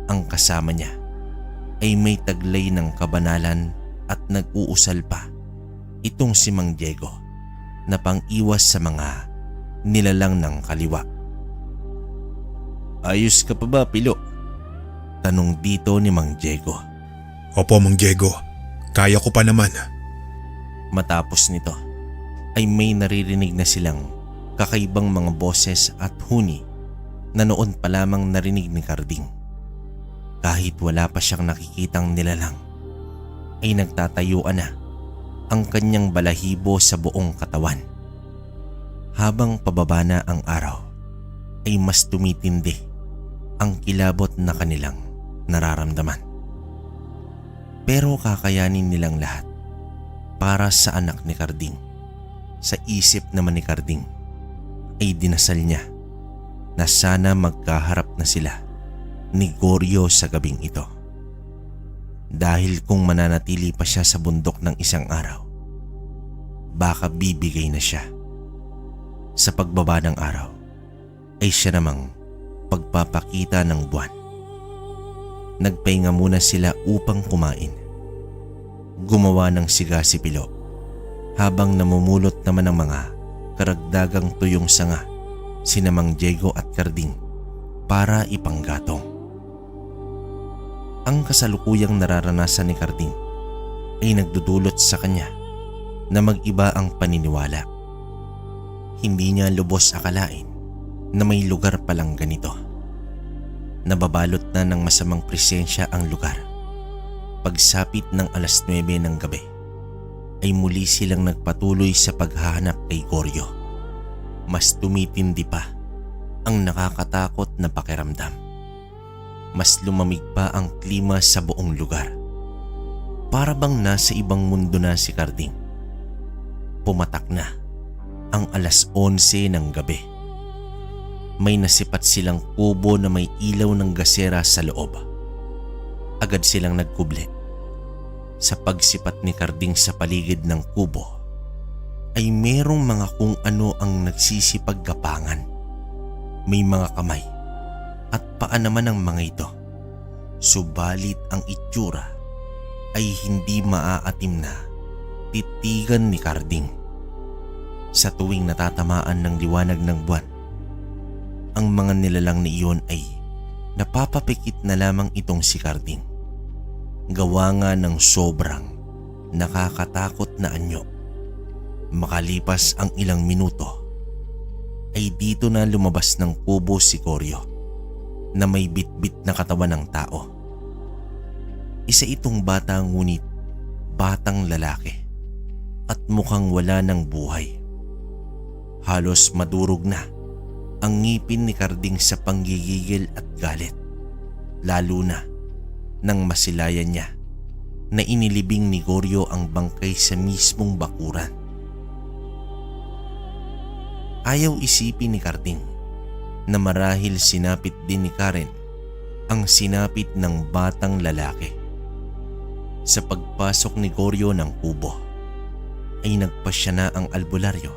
ang kasama niya ay may taglay ng kabanalan at nag-uusal pa itong si Mang Diego na pang-iwas sa mga nilalang ng kaliwa. Ayos ka pa ba, Pilo? Tanong dito ni Mang Diego. Opo, Mang Diego. Kaya ko pa naman. Matapos nito ay may naririnig na silang kakaibang mga boses at huni na noon pa lamang narinig ni Karding. Kahit wala pa siyang nakikitang nilalang, ay nagtatayuan na ang kanyang balahibo sa buong katawan. Habang pababa na ang araw, ay mas tumitindi ang kilabot na kanilang nararamdaman. Pero kakayanin nilang lahat para sa anak ni Karding. Sa isip naman ni Karding ay dinasal niya na sana magkaharap na sila ni Goryo sa gabing ito. Dahil kung mananatili pa siya sa bundok ng isang araw, baka bibigay na siya. Sa pagbaba ng araw ay siya namang pagpapakita ng buwan. Nagpahinga muna sila upang kumain. Gumawa ng siga si Pilo habang namumulot naman ng mga karagdagang tuyong sanga sina Mang Diego at Carding para ipanggatong. Ang kasalukuyang nararanasan ni Carding ay nagdudulot sa kanya na mag-iba ang paniniwala. Hindi niya lubos akalain na may lugar palang ganito. Nababalot na ng masamang presensya ang lugar. Pagsapit ng 9:00 ng gabi ay muli silang nagpatuloy sa paghahanap kay Goryo. Mas tumitindi pa ang nakakatakot na pakiramdam. Mas lumamig pa ang klima sa buong lugar. Para bang nasa ibang mundo na si Carding. Pumatak na ang 11:00 ng gabi. May nasipat silang kubo na may ilaw ng gasera sa loob. Agad silang nagkuble. Sa pagsipat ni Carding sa paligid ng kubo ay merong mga kung ano ang nagsisipaggapangan. May mga kamay at paa naman ang mga ito. Subalit ang itsura ay hindi maaatim na titigan ni Carding. Sa tuwing natatamaan ng liwanag ng buwan, ang mga nilalang na iyon ay napapapikit na lamang itong si Carding. Gawa nga ng sobrang nakakatakot na anyo. Makalipas ang ilang minuto ay dito na lumabas ng kubo si Goryo na may bitbit na katawan ng tao. Isa itong bata ngunit batang lalaki at mukhang wala ng buhay. Halos madurog na ang ngipin ni Carding sa panggigigil at galit, lalo na nang masilayan niya na inilibing ni Goryo ang bangkay sa mismong bakuran. Ayaw isipin ni Carding na marahil sinapit din ni Karen ang sinapit ng batang lalaki. Sa pagpasok ni Goryo ng kubo ay nagpasya na ang albularyo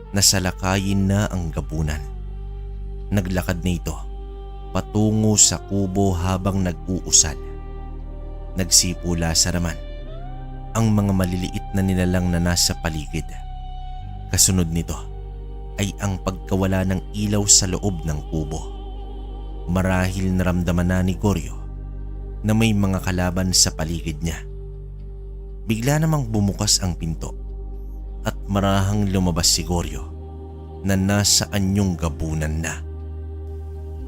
na salakayin na ang gabunan. Naglakad na ito patungo sa kubo habang nag-uusal. Nagsipula sa naman ang mga maliliit na nilalang na nasa paligid. Kasunod nito ay ang pagkawala ng ilaw sa loob ng kubo. Marahil naramdaman na ni Goryo na may mga kalaban sa paligid niya. Bigla namang bumukas ang pinto at marahang lumabas si Goryo na nasa anyong gabunan na.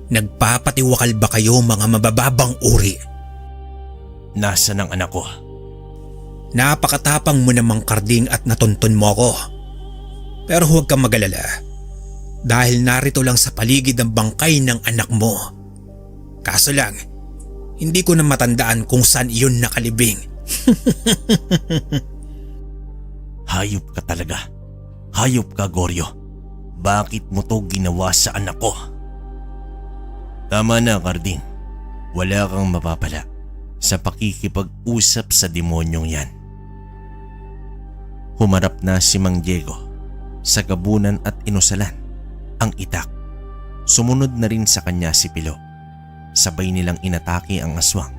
Nagpapatiwakal ba kayo mga mabababang uri? Nasaan ang anak ko? Napakatapang mo namang Carding at natuntun mo ako. Pero huwag kang magalala dahil narito lang sa paligid ang bangkay ng anak mo. Kaso lang, hindi ko na matandaan kung saan iyon nakalibing. Hayop ka talaga. Hayop ka, Goryo. Bakit mo to ginawa sa anak ko? Tama na, Carding. Wala kang mapapala sa pakikipag-usap sa demonyong yan. Humarap na si Mang Diego sa gabunan at inusalan ang itak. Sumunod na rin sa kanya si Pilo. Sabay nilang inatake ang aswang.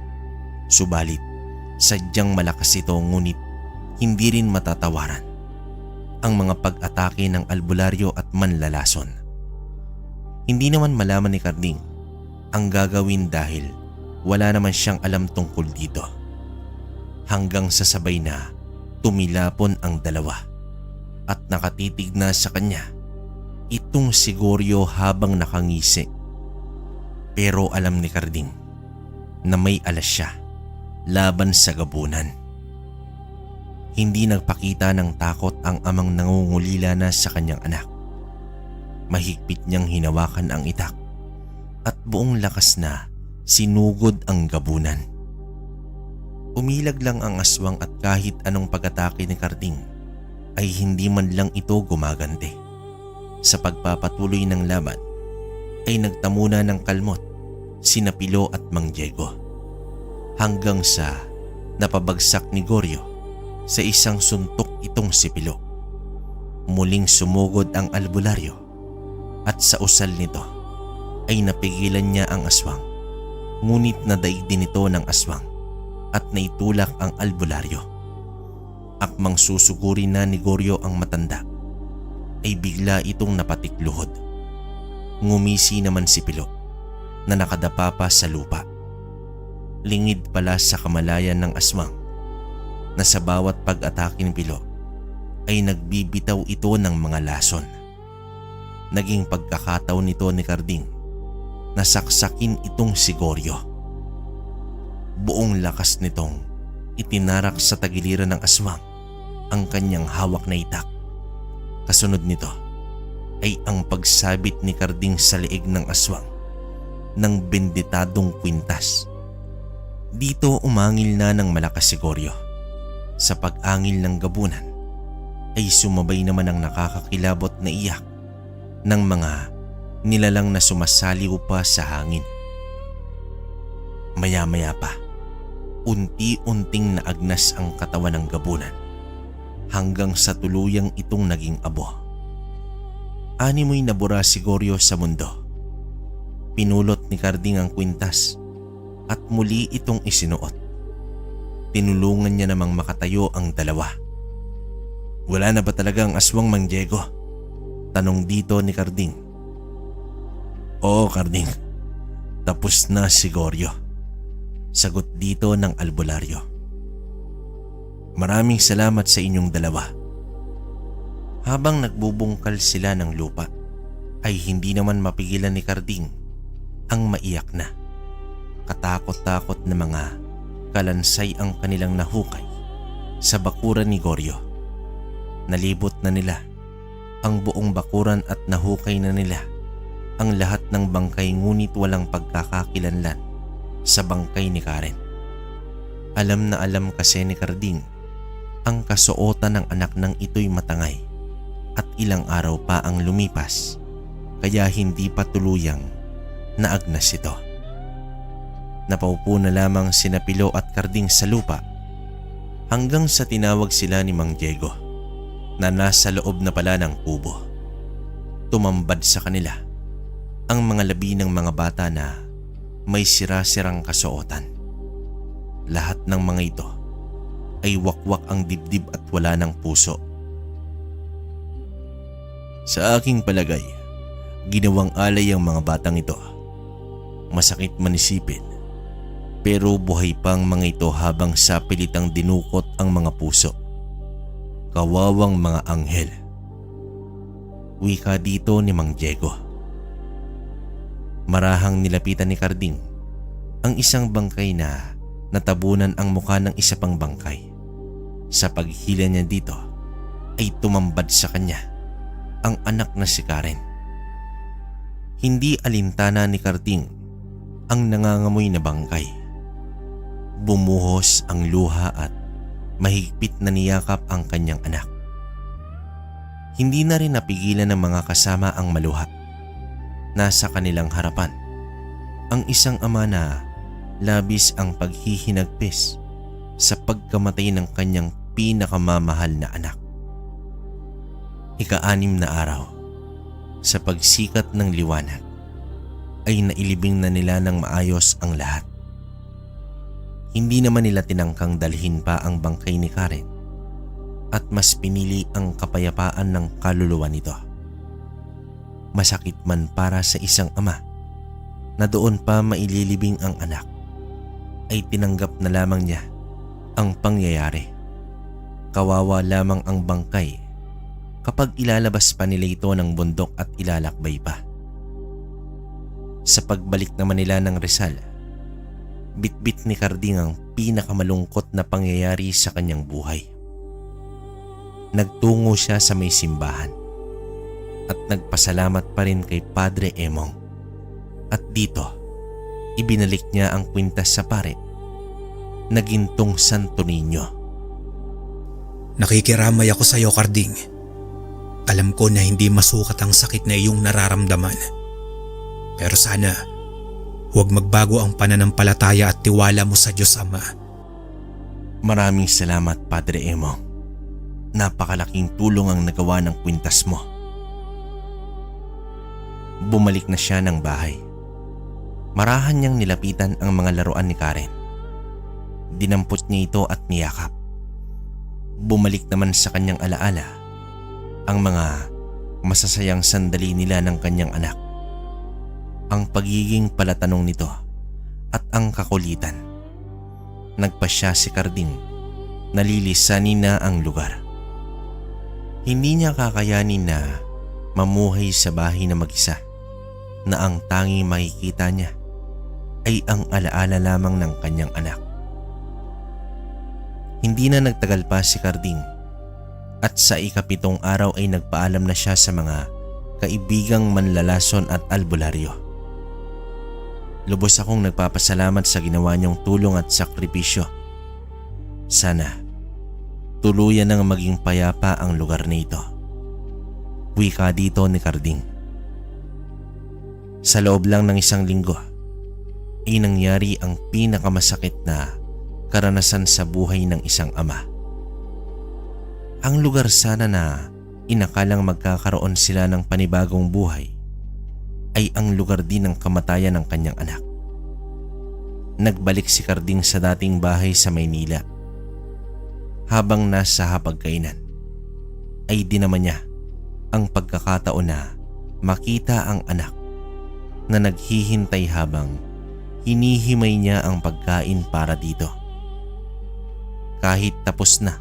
Subalit, sadyang malakas ito ngunit hindi rin matatawaran ang mga pag-atake ng albularyo at manlalason. Hindi naman malaman ni Carding ang gagawin dahil wala naman siyang alam tungkol dito. Hanggang sa sabay na tumilapon ang dalawa at nakatitig na sa kanya itong si Goryo habang nakangisi. Pero alam ni Carding na may alas siya laban sa gabunan. Hindi nagpakita ng takot ang amang nangungulila na sa kanyang anak. Mahigpit niyang hinawakan ang itak at buong lakas na sinugod ang gabunan. Umilag lang ang aswang at kahit anong pag-atake ni Carding ay hindi man lang ito gumaganti. Sa pagpapatuloy ng laban ay nagtamuna ng kalmot sina Pilo at Mang Diego hanggang sa napabagsak ni Goryo sa isang suntok itong si Pilo. Muling sumugod ang albularyo at sa usal nito ay napigilan niya ang aswang, ngunit nadaig din ito ng aswang at naitulak ang albularyo. Akmang susuguri na ni Goryo ang matanda, ay bigla itong napatikluhod. Ngumisi naman si Pilo na nakadapa pa sa lupa. Lingid pala sa kamalayan ng aswang na sa bawat pag-atake ni Pilo ay nagbibitaw ito ng mga lason. Naging pagkakataon nito ni Carding na saksakin itong si Goryo. Buong lakas nitong itinarak sa tagiliran ng aswang ang kanyang hawak na itak. Kasunod nito ay ang pagsabit ni Carding sa leeg ng aswang ng benditadong kwintas. Dito umangil na ng malakas si Goryo. Sa pag-angil ng gabunan ay sumabay naman ang nakakakilabot na iyak ng mga nilalang na sumasaliw pa sa hangin. Maya-maya pa, unti-unting naagnas ang katawan ng gabunan hanggang sa tuluyang itong naging abo. Animoy nabura si Goryo sa mundo. Pinulot ni Carding ang kwintas at muli itong isinuot. Tinulungan niya namang makatayo ang dalawa. Wala na ba talaga ang aswang, Mang Diego? Tanong dito ni Carding. Oo, Carding. Tapos na si Goryo. Sagot dito ng albularyo. Maraming salamat sa inyong dalawa. Habang nagbubungkal sila ng lupa, ay hindi naman mapigilan ni Carding ang maiyak na. Katakot-takot na mga kalansay ang kanilang nahukay sa bakuran ni Goryo. Nalibot na nila ang buong bakuran at nahukay na nila ang lahat ng bangkay, ngunit walang pagkakakilanlan sa bangkay ni Karen. Alam na alam kasi ni Carding ang kasuotan ng anak ng ito'y matangay at ilang araw pa ang lumipas, kaya hindi pa tuluyang naagnas ito. Napaupo na lamang sina Pilo at Carding sa lupa hanggang sa tinawag sila ni Mang Diego na nasa loob na pala ng kubo. Tumambad sa kanila ang mga labi ng mga bata na may sira-sirang kasuotan. Lahat ng mga ito ay wakwak ang dibdib at wala ng puso. Sa aking palagay, ginawang alay ang mga batang ito. Masakit man isipin, pero buhay pang mga ito habang sa pilitang dinukot ang mga puso. Kawawang mga anghel. Wika dito ni Mang Diego. Marahang nilapitan ni Carding ang isang bangkay na natabunan ang mukha ng isa pang bangkay. Sa paghila niya dito ay tumambad sa kanya ang anak na si Karen. Hindi alintana ni Carding ang nangangamoy na bangkay. Bumuhos ang luha at mahigpit na niyakap ang kanyang anak. Hindi na rin napigilan ng mga kasama ang maluha. Nasa kanilang harapan ang isang ama na labis ang paghihinagpis sa pagkamatay ng kanyang pinakamamahal na anak. Ika-6 na araw, sa pagsikat ng liwanag, ay nailibing na nila ng maayos ang lahat. Hindi naman nila tinangkang dalhin pa ang bangkay ni Karen at mas pinili ang kapayapaan ng kaluluwa nito. Masakit man para sa isang ama na doon pa maililibing ang anak, ay tinanggap na lamang niya ang pangyayari. Kawawa lamang ang bangkay kapag ilalabas pa nila ito ng bundok at ilalakbay pa. Sa pagbalik naman nila ng Rizal, bitbit ni Carding ang pinakamalungkot na pangyayari sa kanyang buhay. Nagtungo siya sa may simbahan at nagpasalamat pa rin kay Padre Emong. At dito, ibinalik niya ang kwintas sa pare na gintong Santo Niño. Nakikiramay ako sa iyo, Carding. Alam ko na hindi masukat ang sakit na iyong nararamdaman. Pero sana, huwag magbago ang pananampalataya at tiwala mo sa Diyos Ama. Maraming salamat, Padre Emong. Napakalaking tulong ang nagawa ng kwintas mo. Bumalik na siya ng bahay. Marahan niyang nilapitan ang mga laruan ni Karen. Dinampot niya ito at niyakap. bumalik naman sa kanyang alaala ang mga masasayang sandali nila ng kanyang anak, ang pagiging palatanong nito at ang kakulitan. Nagpasya si Carding na lilisanin na ang lugar. Hindi niya kakayanin na mamuhay sa bahay na mag-isa, na ang tanging makikita niya ay ang alaala lamang ng kanyang anak. Hindi na nagtagal pa si Carding at sa ika-7 araw ay nagpaalam na siya sa mga kaibigang manlalason at albularyo. Lubos akong nagpapasalamat sa ginawa niyong tulong at sakripisyo. Sana tuluyan nang maging payapa ang lugar na ito. Wika dito ni Carding. Sa loob lang ng 1 linggo ay nangyari ang pinakamasakit na karanasan sa buhay ng isang ama. Ang lugar sana na inakalang magkakaroon sila ng panibagong buhay ay ang lugar din ng kamatayan ng kanyang anak. Nagbalik si Carding sa dating bahay sa Maynila. Habang nasa hapagkainan ay dinaman niya ang pagkakataon na makita ang anak na naghihintay habang hinihimay niya ang pagkain para dito. Kahit tapos na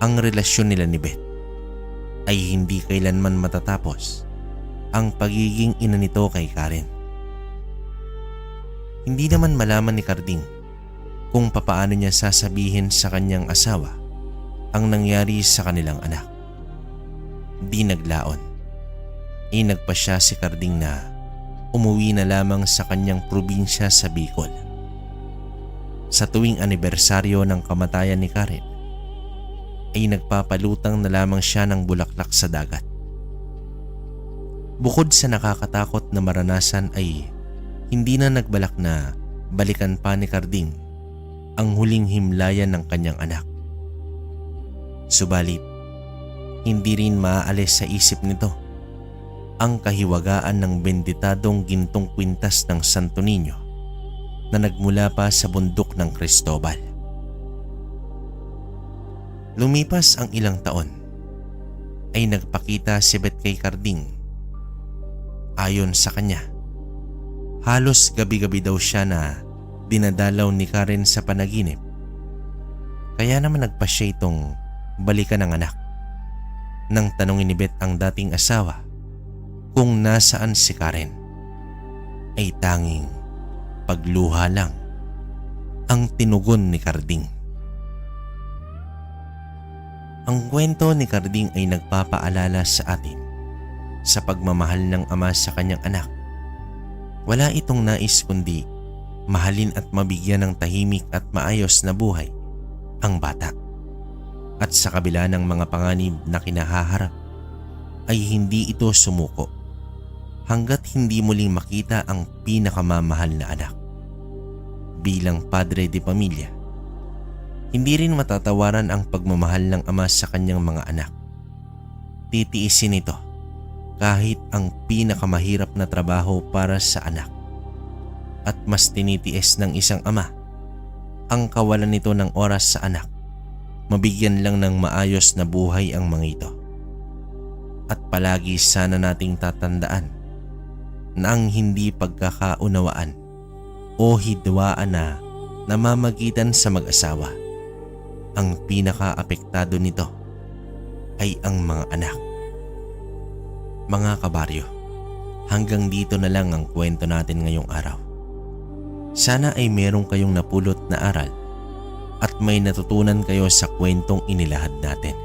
ang relasyon nila ni Beth, ay hindi kailanman matatapos ang pagiging ina nito kay Karen. Hindi naman malaman ni Carding kung papaano niya sasabihin sa kanyang asawa ang nangyari sa kanilang anak. Di naglaon, nagpasya si Carding na umuwi na lamang sa kanyang probinsya sa Bicol. Sa tuwing anibersaryo ng kamatayan ni Karen, ay nagpapalutang na lamang siya ng bulaklak sa dagat. Bukod sa nakakatakot na maranasan ay hindi na nagbalak na balikan pa ni Carding ang huling himlayan ng kanyang anak. Subalit, hindi rin maaalis sa isip nito ang kahiwagaan ng benditadong gintong kwintas ng Santo Niño na nagmula pa sa bundok ng Cristobal. Lumipas ang ilang taon ay nagpakita si Beth kay Carding. Ayon sa kanya, halos gabi-gabi daw siya na dinadalaw ni Karen sa panaginip. Kaya naman nagpasya itong balikan ng anak. Nang tanungin ni Beth ang dating asawa kung nasaan si Karen, ay tanging pagluha lang ang tinugon ni Carding. Ang kwento ni Carding ay nagpapaalala sa atin sa pagmamahal ng ama sa kanyang anak. Wala itong nais kundi mahalin at mabigyan ng tahimik at maayos na buhay ang bata. At sa kabila ng mga panganib na kinahaharap ay hindi ito sumuko hanggat hindi muling makita ang pinakamamahal na anak. Bilang padre de pamilya, hindi rin matatawaran ang pagmamahal ng ama sa kanyang mga anak. Titiisin ito kahit ang pinakamahirap na trabaho para sa anak. At mas tinitiis ng isang ama ang kawalan nito ng oras sa anak. Mabigyan lang ng maayos na buhay ang mga ito. At palagi sana nating tatandaan na ang hindi pagkakaunawaan o hidwaan na namamagitan sa mag-asawa, ang pinaka-apektado nito ay ang mga anak. Mga kabaryo, hanggang dito na lang ang kwento natin ngayong araw. Sana ay meron kayong napulot na aral at may natutunan kayo sa kwentong inilahad natin.